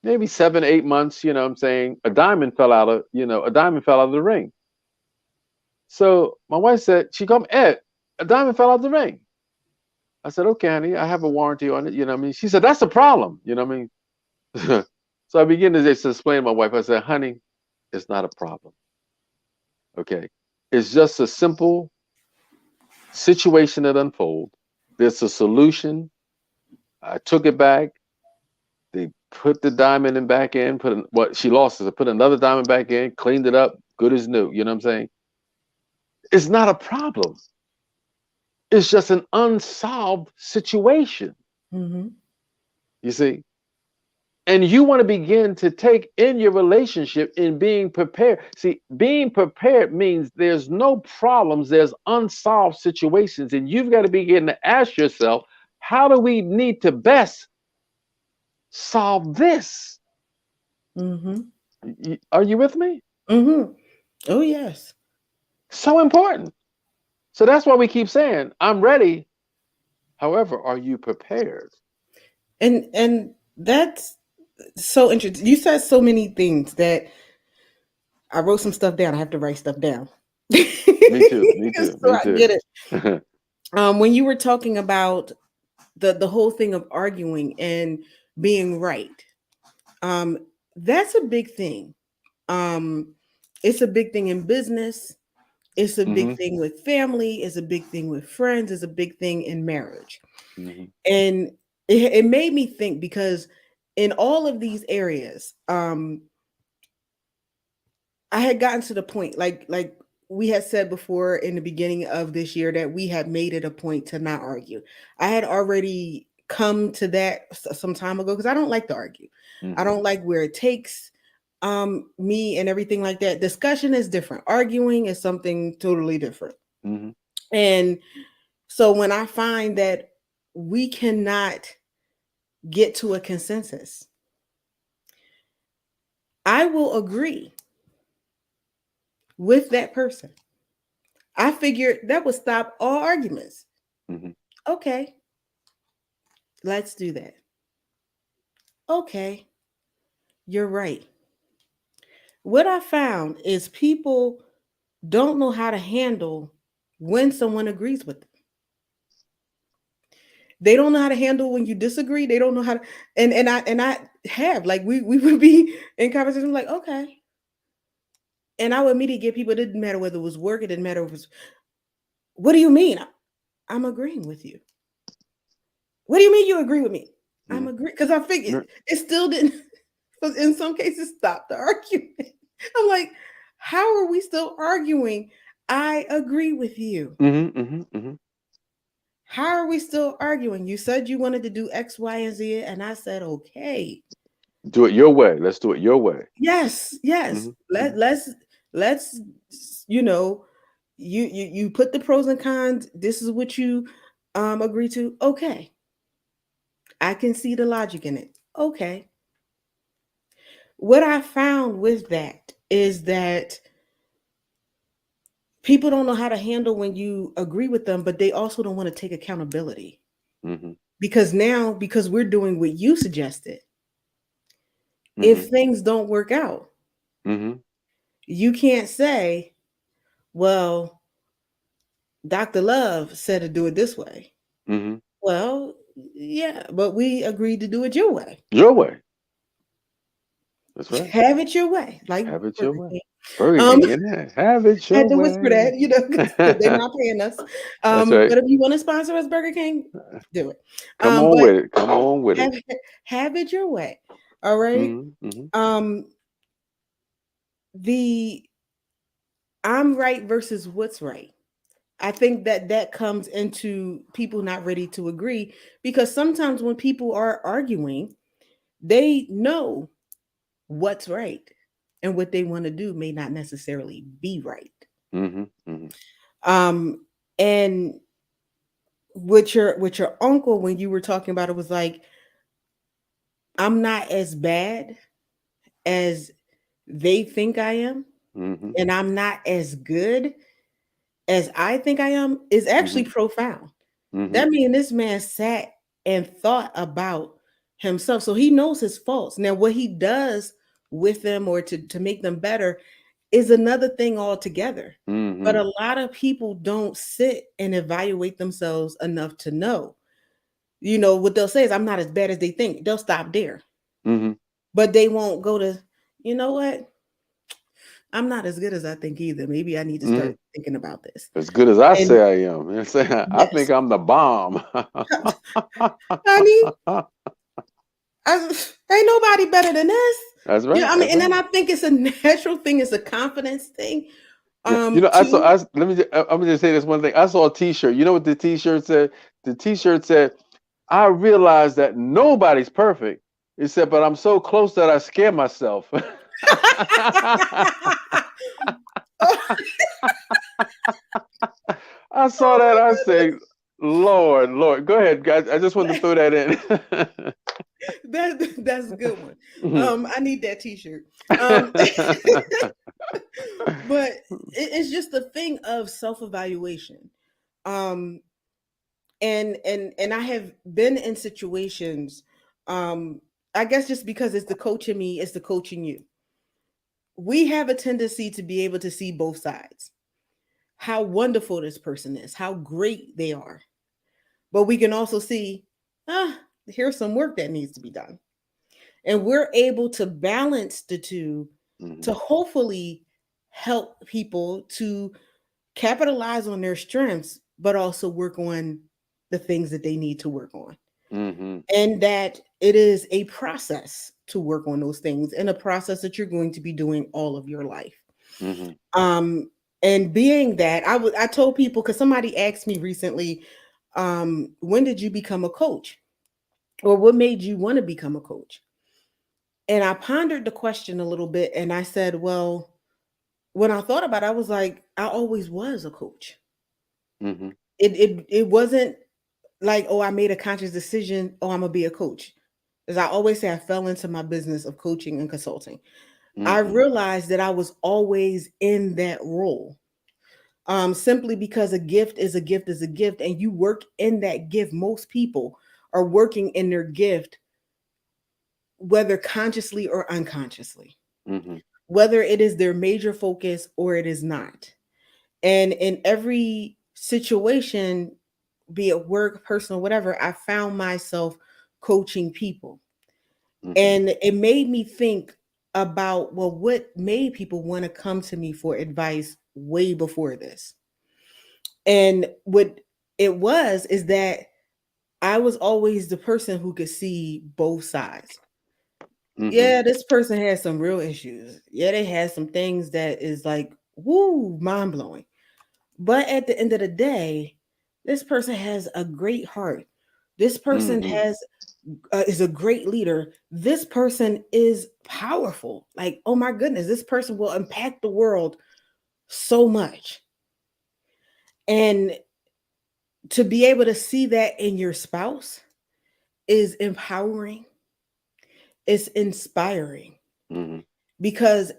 maybe 7, 8 months. You know, what I'm saying a diamond fell out of the ring. So my wife said, she come Ed, a diamond fell out of the ring. I said, okay, honey, I have a warranty on it. You know what I mean? She said, that's a problem. You know what I mean? So I began to just explain to my wife. I said, honey, it's not a problem. Okay, it's just a simple situation that unfolds. There's a solution. I took it back. They put the diamond in back in, what she lost is I put another diamond back in, cleaned it up, good as new. You know what I'm saying? It's not a problem. It's just an unsolved situation. Mm-hmm. You see? And you want to begin to take in your relationship in being prepared. See, being prepared means there's no problems, there's unsolved situations, and you've got to begin to ask yourself, how do we need to best solve this? Mm-hmm. Are you with me? Mm-hmm. Oh yes. So important. So that's why we keep saying, I'm ready. However, are you prepared? And that's so interesting. You said so many things that I wrote some stuff down. I have to write stuff down. So Me too. Me too. Me I get too. it. When you were talking about the whole thing of arguing and being right, um, that's a big thing. Um, it's a big thing in business. It's a big Hmm. thing with family. It's a big thing with friends. It's a big thing in marriage. Hmm. And it made me think because in all of these areas, I had gotten to the point, like we had said before in the beginning of this year, that we had made it a point to not argue. I had already come to that some time ago because I don't like to argue. I Hmm. don't like where it takes me and everything like that. Discussion is different. Arguing is something totally different. Hmm. And so when I find that we cannot get to a consensus, I will agree with that person. I figured that would stop all arguments. Hmm. Okay, let's do that. Okay, you're right. What I found is people don't know how to handle when someone agrees with them. They don't know how to handle when you disagree. They don't know how to, and I have, like, we would be in conversation like, okay. And I would immediately get people, it didn't matter whether it was work, it didn't matter if it was, what do you mean? I'm agreeing with you. What do you mean you agree with me? I'm Hmm. agreeing because I figured it still didn't, in some cases, stop the argument. I'm like, How are we still arguing? I agree with you. Mm-hmm. How are we still arguing? You said you wanted to do X, Y, and Z, and I said, okay. Do it your way. Let's do it your way. Yes, yes. Mm-hmm. Mm-hmm. Let's you know, you put the pros and cons. This is what you agree to. Okay. I can see the logic in it. Okay. What I found with that is that people don't know how to handle when you agree with them, but they also don't want to take accountability. Mm-hmm. Because now, because we're doing what you suggested, Mm-hmm. if things don't work out, Mm-hmm. you can't say, well, Dr. Love said to do it this way. Mm-hmm. Well, yeah, but we agreed to do it your way. Your way. That's right. Have it your way, like Have it your Burger way. King. Burger Um, King in there. Have it had your to whisper way. that, you know, because they're not paying us. That's right. But if you want to sponsor us, Burger King, do it. Come on But with it. Come on with it. have have it your way. All right. Mm-hmm. Mm-hmm. Um, the I'm right versus what's right. I think that that comes into people not ready to agree because sometimes when people are arguing, they know what's right and what they want to do may not necessarily be right. Mm-hmm. Mm-hmm. Um, and with your uncle, when you were talking about it, was like, I'm not as bad as they think I am, Mm-hmm. and I'm not as good as I think I am, is Mm-hmm. actually profound. Mm-hmm. That means this man sat and thought about himself. So he knows his faults. Now, what he does with them or to make them better is another thing altogether. But Mm-hmm. a lot of people don't sit and evaluate themselves enough to know. You know, what they'll say is, I'm not as bad as they think. They'll stop there. Mm-hmm. But they won't go to, you know what? I'm not as good as I think either. Maybe I need to Mm-hmm. start thinking about this. As good as I And say I am. You know what I'm saying? I think yes, I'm the bomb. honey, I, ain't nobody better than us. That's Yeah, right. I mean, That's and then right. I think it's a natural thing, it's a confidence thing. Yeah. You know, Too. let me I'm gonna just say this one thing. I saw a t-shirt. You know what the t-shirt said? The t-shirt said, I realize that nobody's perfect. It said, but I'm so close that I scare myself. I saw that. I say, Lord, Lord. Go ahead, guys. I just wanted to throw that in. That's a good one. I need that T-shirt. Um, but it's just the thing of self-evaluation. Um, and I have been in situations. Um, I guess just because it's the coach in me, it's the coach in you. We have a tendency to be able to see both sides. How wonderful this person is, how great they are. But we can also see, here's some work that needs to be done. And we're able to balance the two Mhm, to hopefully help people to capitalize on their strengths, but also work on the things that they need to work on. mhm, And that it is a process to work on those things and a process that you're going to be doing all of your life. mhm, Um, and being that I told people because somebody asked me recently, when did you become a coach? Or what made you want to become a coach? And I pondered the question a little bit and I said, well, when I thought about it, I was like, I always was a coach. mhm, It wasn't like, oh, I made a conscious decision, oh, I'm gonna be a coach. As I always say, I fell into my business of coaching and consulting. I mhm, realized that I was always in that role. Simply because a gift is a gift is a gift, and you work in that gift. Most people are working in their gift, whether consciously or unconsciously, mhm, whether it is their major focus or it is not. And in every situation, be it work, personal, whatever, I found myself coaching people. mhm, And it made me think about, well, what made people want to come to me for advice way before this? And what it was is that I was always the person who could see both sides. Mm-hmm. Yeah, this person has some real issues. Yeah, they had some things that is like, woo, mind blowing. But at the end of the day, this person has a great heart. This person Mm-hmm. has is a great leader. This person is powerful. Like, oh my goodness, this person will impact the world so much. And to be able to see that in your spouse is empowering, it's inspiring Mm-hmm. because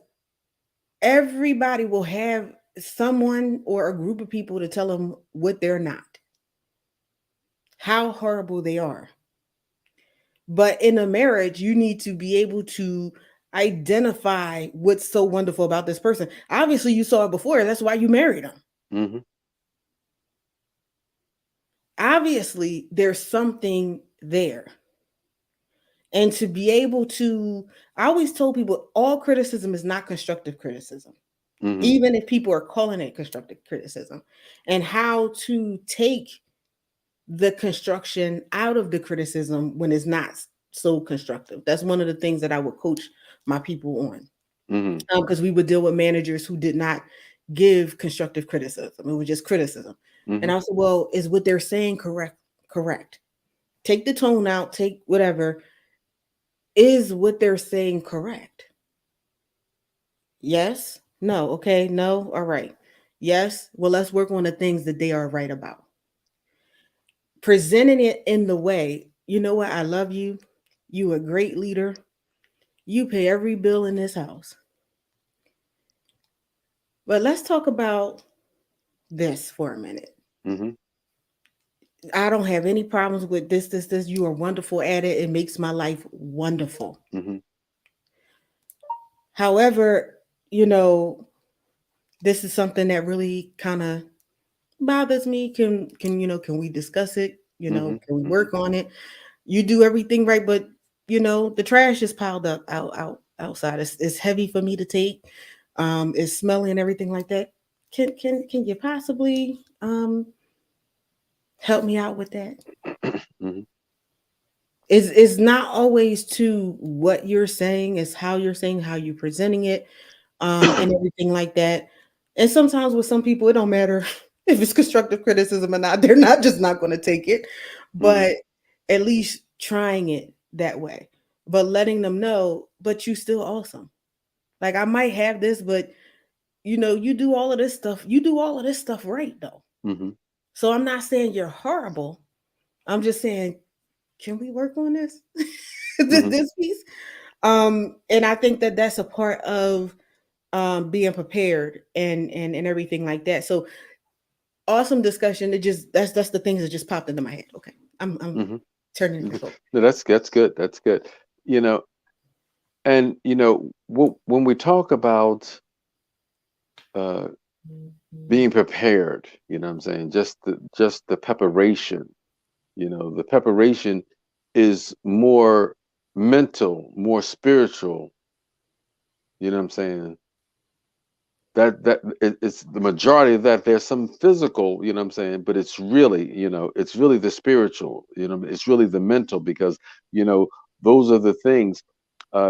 everybody will have someone or a group of people to tell them what they're not, how horrible they are. But in a marriage, you need to be able to identify what's so wonderful about this person. Obviously, you saw it before. That's why you married them. Mm-hmm. Obviously, there's something there. And to be able to, I always told people all criticism is not constructive criticism, Mm-hmm. even if people are calling it constructive criticism, and how to take the construction out of the criticism when it's not so constructive. That's one of the things that I would coach my people on. Mm-hmm. Because we would deal with managers who did not give constructive criticism. It was just criticism. And Mm-hmm. I said, well, is what they're saying correct? Correct. Take the tone out, take whatever. Is what they're saying correct? Yes. No. Okay. No. All right. Yes. Well, let's work on the things that they are right about. Presenting it in the way, you know what? I love you. You a great leader. You pay every bill in this house. But let's talk about this for a minute. Mm-hmm. I don't have any problems with this. You are wonderful at it. It makes my life wonderful. Mm-hmm. However, you know, this is something that really kind of bothers me. Can we discuss it? Mm-hmm. Can we Mm-hmm. work on it? You do everything right, but the trash is piled up outside. It's heavy for me to take. It's smelly and everything like that. Can you possibly help me out with that? Mm-hmm. It's not always to what you're saying, it's how you're saying, how you're presenting it, and everything like that. And sometimes with some people, it don't matter if it's constructive criticism or not. They're not just not going to take it, Mm-hmm. but at least trying it that way. But letting them know, but you still awesome. Like I might have this, but you do all of this stuff. You do all of this stuff right though. Mm-hmm. So I'm not saying you're horrible. I'm just saying, can we work on this? Mm-hmm. this piece. And I think that that's a part of being prepared and everything like that. So awesome discussion. It just that's the things that just popped into my head. Okay, I'm Mm-hmm. turning it back over. No, that's good. That's good. You know, and when we talk about uh, being prepared, what I'm saying, just the preparation. The preparation is more mental, more spiritual. You know what I'm saying? It's the majority of that. There's some physical, what I'm saying, but it's really the spiritual. It's really the mental because you know those are the things.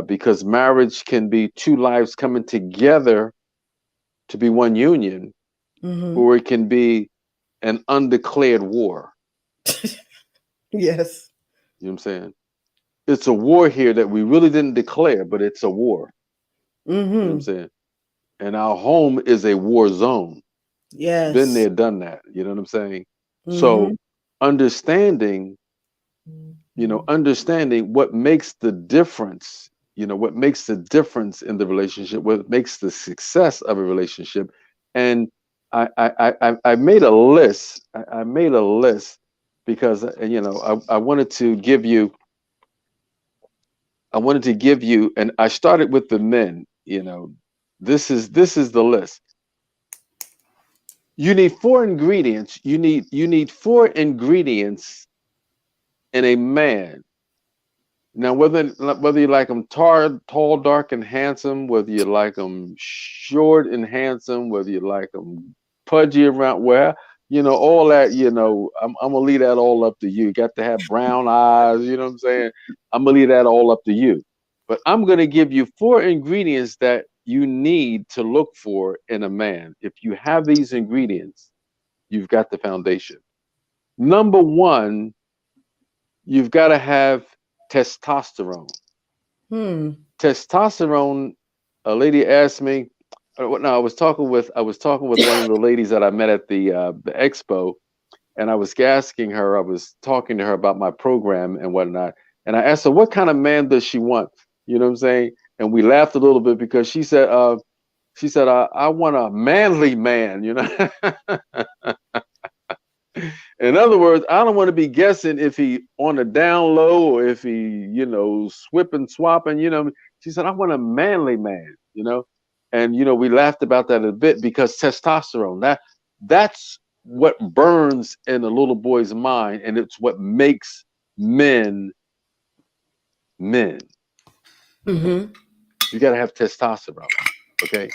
Because marriage can be two lives coming together to be one union, Mm-hmm. or it can be an undeclared war. Yes. You know what I'm saying? It's a war here that we really didn't declare, but it's a war. You know what I'm Mm-hmm. saying? And our home is a war zone. Been Yes. there, done that. You know what I'm saying? Mm-hmm. So understanding, understanding what makes the difference, what makes the difference in the relationship, what makes the success of a relationship. And I made a list. I made a list because I wanted to give you and I started with the men. This is the list. You need four ingredients. You need four ingredients in a man. Now, whether you like them tall, dark, and handsome, whether you like them short and handsome, whether you like them pudgy around, where all that. I'm gonna leave that all up to you. You got to have brown eyes. You know what I'm saying? I'm gonna leave that all up to you. But I'm going to give you 4 ingredients that you need to look for in a man. If you have these ingredients, you've got the foundation. Number one, you've got to have testosterone. Hmm. Testosterone. A lady asked me. No, I was talking with one of the ladies that I met at the expo, and I was asking her. I was talking to her about my program and whatnot, and I asked her what kind of man does she want. You know what I'm saying? And we laughed a little bit because she said, I want a manly man. You know. In other words, I don't want to be guessing if he on the down low or if he, swipping, swapping, She said, I want a manly man, And we laughed about that a bit because testosterone, that's what burns in a little boy's mind, and it's what makes men men. Mm-hmm. You gotta have testosterone. Okay.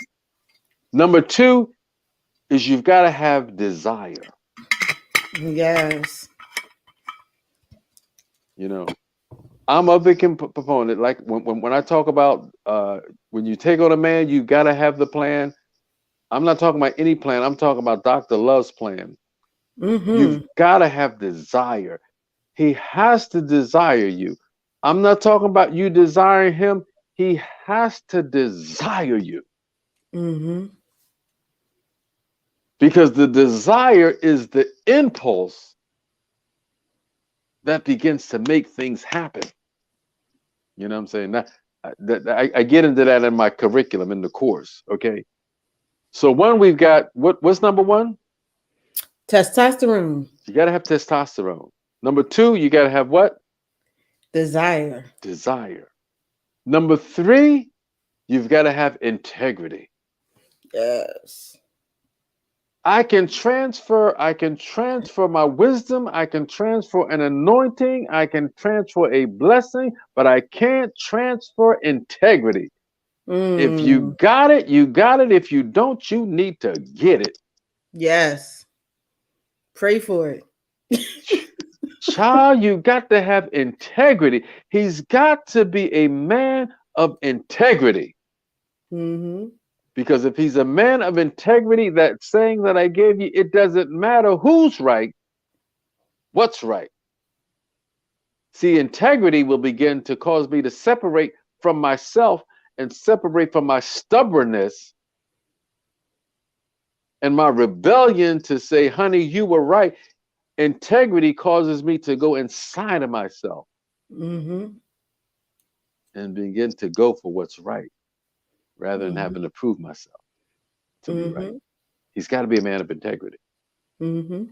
Number two is you've got to have desire. Yes. You know, I'm a big proponent. Like when I talk about when you take on a man, you got to have the plan. I'm not talking about any plan. I'm talking about Dr. Love's plan. You've Mm-hmm. got to have desire. He has to desire you. I'm not talking about you desiring him. He has to desire you Mm-hmm. because the desire is the impulse that begins to make things happen. You know what I'm saying? I get into that in my curriculum in the course. Okay. So one, we've got what's number one? Testosterone. You got to have testosterone. Number two, you got to have what? Desire. Desire. Number three, you've got to have integrity. Yes. I can transfer my wisdom, I can transfer an anointing, I can transfer a blessing, but I can't transfer integrity. If you Mm. got it, you got it. If you don't, you need to get it. Yes. Pray for it. Child, you got to have integrity. He's got to be a man of integrity. Mm-hmm. Because if he's a man of integrity, that saying that I gave you, it doesn't matter who's right, what's right. See, integrity will begin to cause me to separate from myself and separate from my stubbornness and my rebellion to say, honey, you were right. Integrity causes me to go inside of myself Mm-hmm. and begin to go for what's right rather than Mm-hmm. having to prove myself to be right. Mm-hmm. He's got to be a man of integrity. Mm-hmm.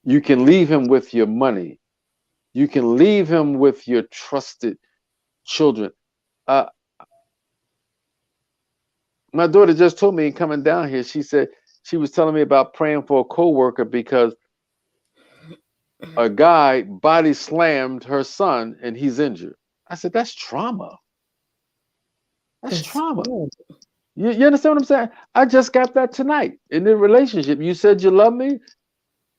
You can leave him with your money. You can leave him with your trusted children. Uh, my daughter just told me coming down here, she said she was telling me about praying for a coworker because a guy body slammed her son and he's injured. I said, that's trauma. That's That's trauma. good. You understand what I'm saying? I just got that tonight in the relationship. You said you love me.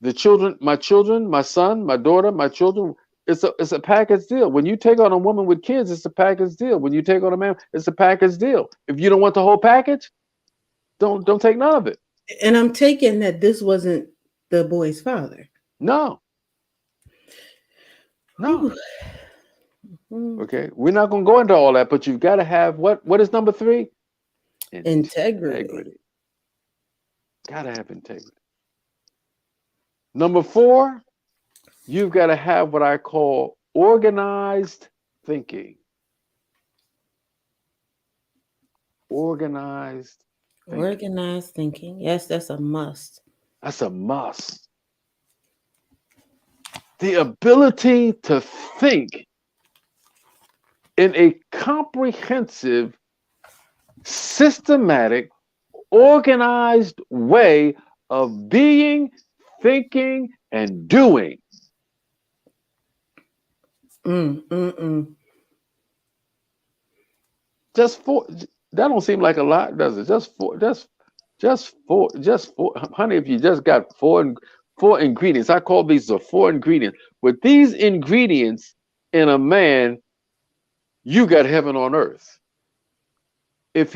The children, my son, my daughter, my children. It's a package deal. When you take on a woman with kids, it's a package deal. When you take on a man, it's a package deal. If you don't want the whole package, don't take none of it. And I'm taking that this wasn't the boy's father. No, no. Whew. Mm. Okay, we're not gonna go into all that, but you've got to have what? What is number three? Integrity. Integrity. Gotta have integrity. Number four, you've got to have what I call organized thinking. Organized thinking. Organized thinking. Yes, that's a must. That's a must. The ability to think in a comprehensive, systematic, organized way of being, thinking, and doing. Mm. Just four. That don't seem like a lot, does it? Just four. Honey, if you just got four ingredients, I call these the 4 ingredients. With these ingredients in a man, you got heaven on earth. If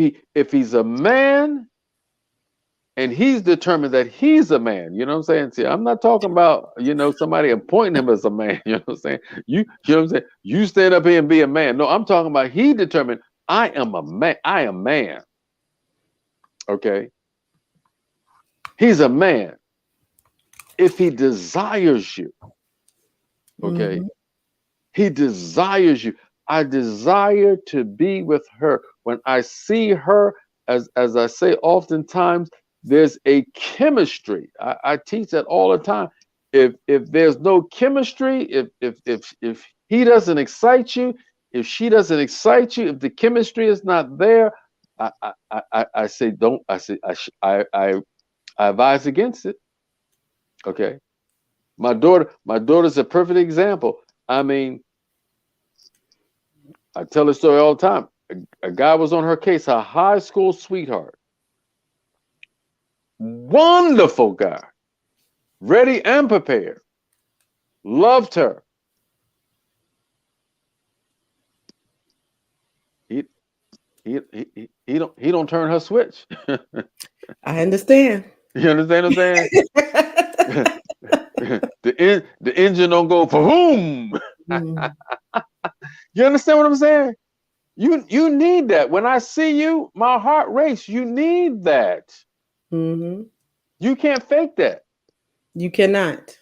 he's a man and he's determined that he's a man, you know what I'm saying? See, I'm not talking about, somebody appointing him as a man, you know what I'm saying? You know what I'm saying? You stand up here and be a man. No, I'm talking about he determined, I am a man. I am man. Okay. He's a man. If he desires you, okay, Mm-hmm. he desires you. I desire to be with her. When I see her, as I say oftentimes, there's a chemistry. I teach that all the time. If there's no chemistry, if he doesn't excite you, if she doesn't excite you, if the chemistry is not there, I say don't. I say I advise against it. Okay. My daughter's a perfect example. I mean, I tell the story all the time. A guy was on her case, a high school sweetheart. Wonderful guy. Ready and prepared. Loved her. He he don't turn her switch. I understand. You understand what I'm saying? The engine don't go boom. Mm-hmm. You understand what I'm saying? You need that. When I see you, my heart races. You need that. Mm-hmm. You can't fake that. You cannot.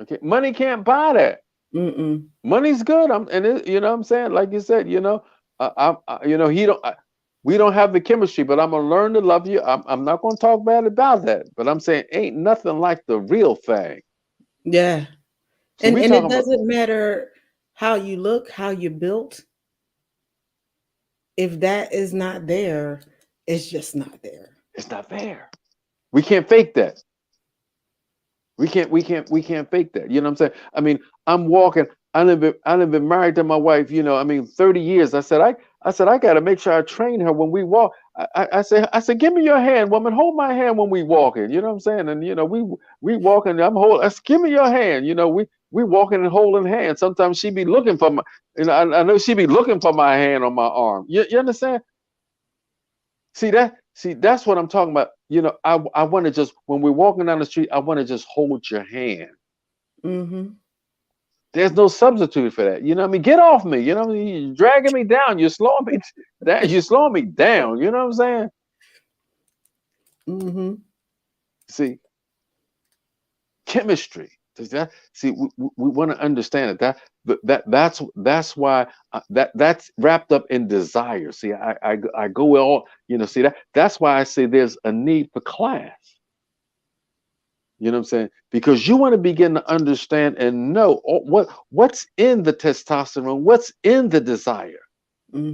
Okay, money can't buy that. Mm-mm. Money's good. You know what I'm saying? Like you said, he don't. We don't have the chemistry, but I'm gonna learn to love you. I'm not gonna talk bad about that, but I'm saying ain't nothing like the real thing. Yeah. See, we And it talking about doesn't matter how you look, how you built. If that is not there, it's just not there. it's not there. We can't fake that. We can't fake that. You know what I'm saying? I mean, I'm walking. I done been married to my wife. 30 years. I said I got to make sure I train her when we walk. I said, give me your hand, woman. Hold my hand when we walking. You know what I'm saying? And we walking. I'm holding. Give me your hand. We walking and holding hands. Sometimes she be looking for my. I know she be looking for my hand on my arm. You understand? See, that's what I'm talking about. I want to just when we're walking down the street, I want to just hold your hand. Mm-hmm. There's no substitute for that. You know what I mean? Get off me. You know what I mean? You're dragging me down. You're slowing me down. You're slowing me down. You know what I'm saying? Mm-hmm. See, chemistry. See, we want to understand it. That's why that's wrapped up in desire. See, I go all See that's why I say there's a need for class. You know what I'm saying? Because you want to begin to understand and know what's in the testosterone, what's in the desire.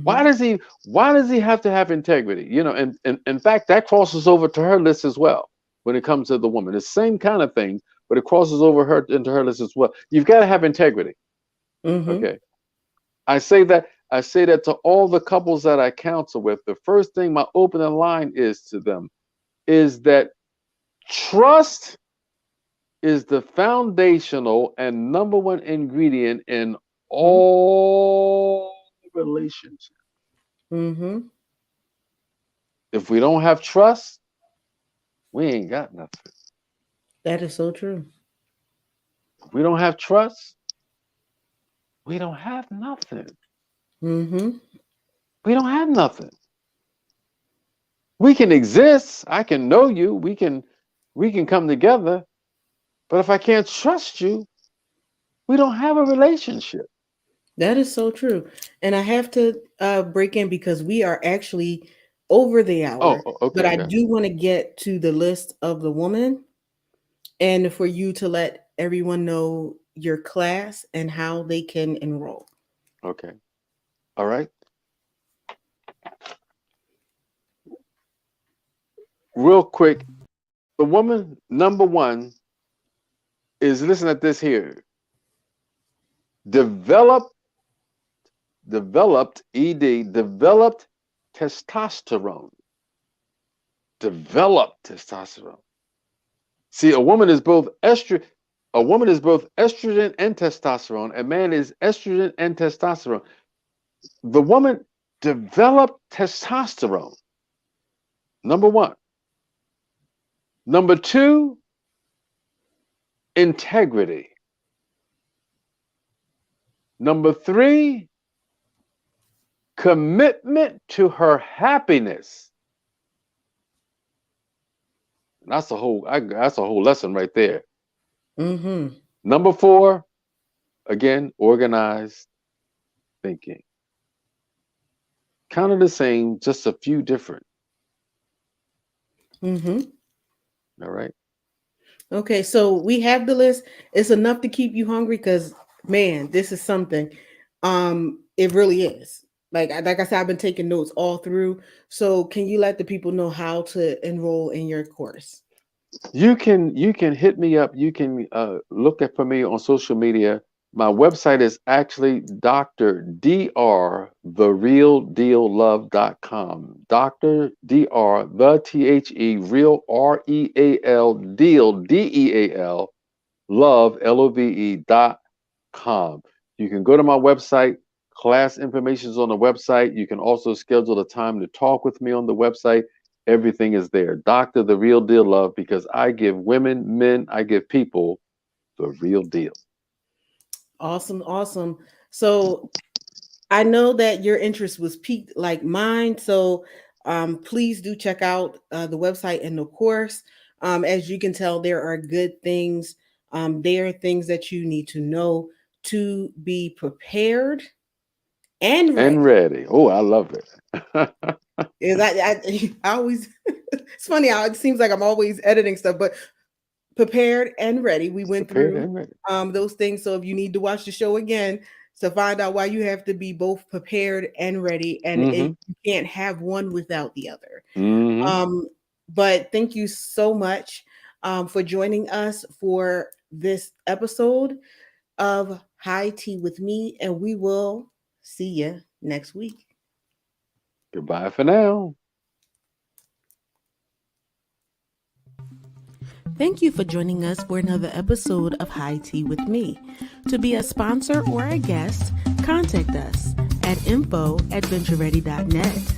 Why Mm-hmm. does he why does he have to have integrity? And in fact, that crosses over to her list as well when it comes to the woman. The same kind of thing, but it crosses over her into her list as well. You've got to have integrity. Mm-hmm. Okay. I say that to all the couples that I counsel with. The first thing my opening line is to them is that trust is the foundational and number one ingredient in all relationships. Mm-hmm. If we don't have trust, we ain't got nothing. That is so true. If we don't have trust, we don't have nothing. Mm-hmm. We don't have nothing. We can exist. I can know you. We can come together. But if I can't trust you, we don't have a relationship. That is so true. And I have to break in because we are actually over the Oh, hour, okay, but I okay, do want to get to the list of the woman and for you to let everyone know your class and how they can enroll. okay. All right. Real quick, the woman number one is listen at this here. Develop developed testosterone. Developed testosterone. See, a woman is both estrogen and testosterone. A man is estrogen and testosterone. The woman developed testosterone. Number one. Number two, integrity. Number three, commitment to her happiness. That's a whole lesson right there. Mm-hmm. Number four, again, organized thinking. Kind of the same, just a few different. Mm-hmm. All right. Okay, so we have the list. It's enough to keep you hungry because man, this is something. It really is. Like I said, I've been taking notes all through. So can you let the people know how to enroll in your course? You can hit me up. You can look at for me on social media. My website is actually Dr. Dr. TheRealDealLove.com. Dr. Dr. The THE Real REAL Deal DEAL Love LOVE.com. You can go to my website. Class information is on the website. You can also schedule a time to talk with me on the website. Everything is there. Doctor, the real deal love, because I give women, men, I give people the real deal. Awesome, awesome. So I know that your interest was peaked like mine. So please do check out the website and the course. As you can tell, there are good things. There are things that you need to know to be prepared and And ready. ready. Oh, I love it. Is I always it's funny how it seems like I'm always editing stuff, but prepared and ready. We went Prepared through and ready. those things. So if you need to watch the show again to find out why you have to be both prepared and ready, and Mm-hmm. you can't have one without the other. Mm-hmm. But thank you so much for joining us for this episode of High Tea with Me, and we will see you next week. Goodbye for now. Thank you for joining us for another episode of High Tea with Me. To be a sponsor or a guest, contact us at info@ventureready.net.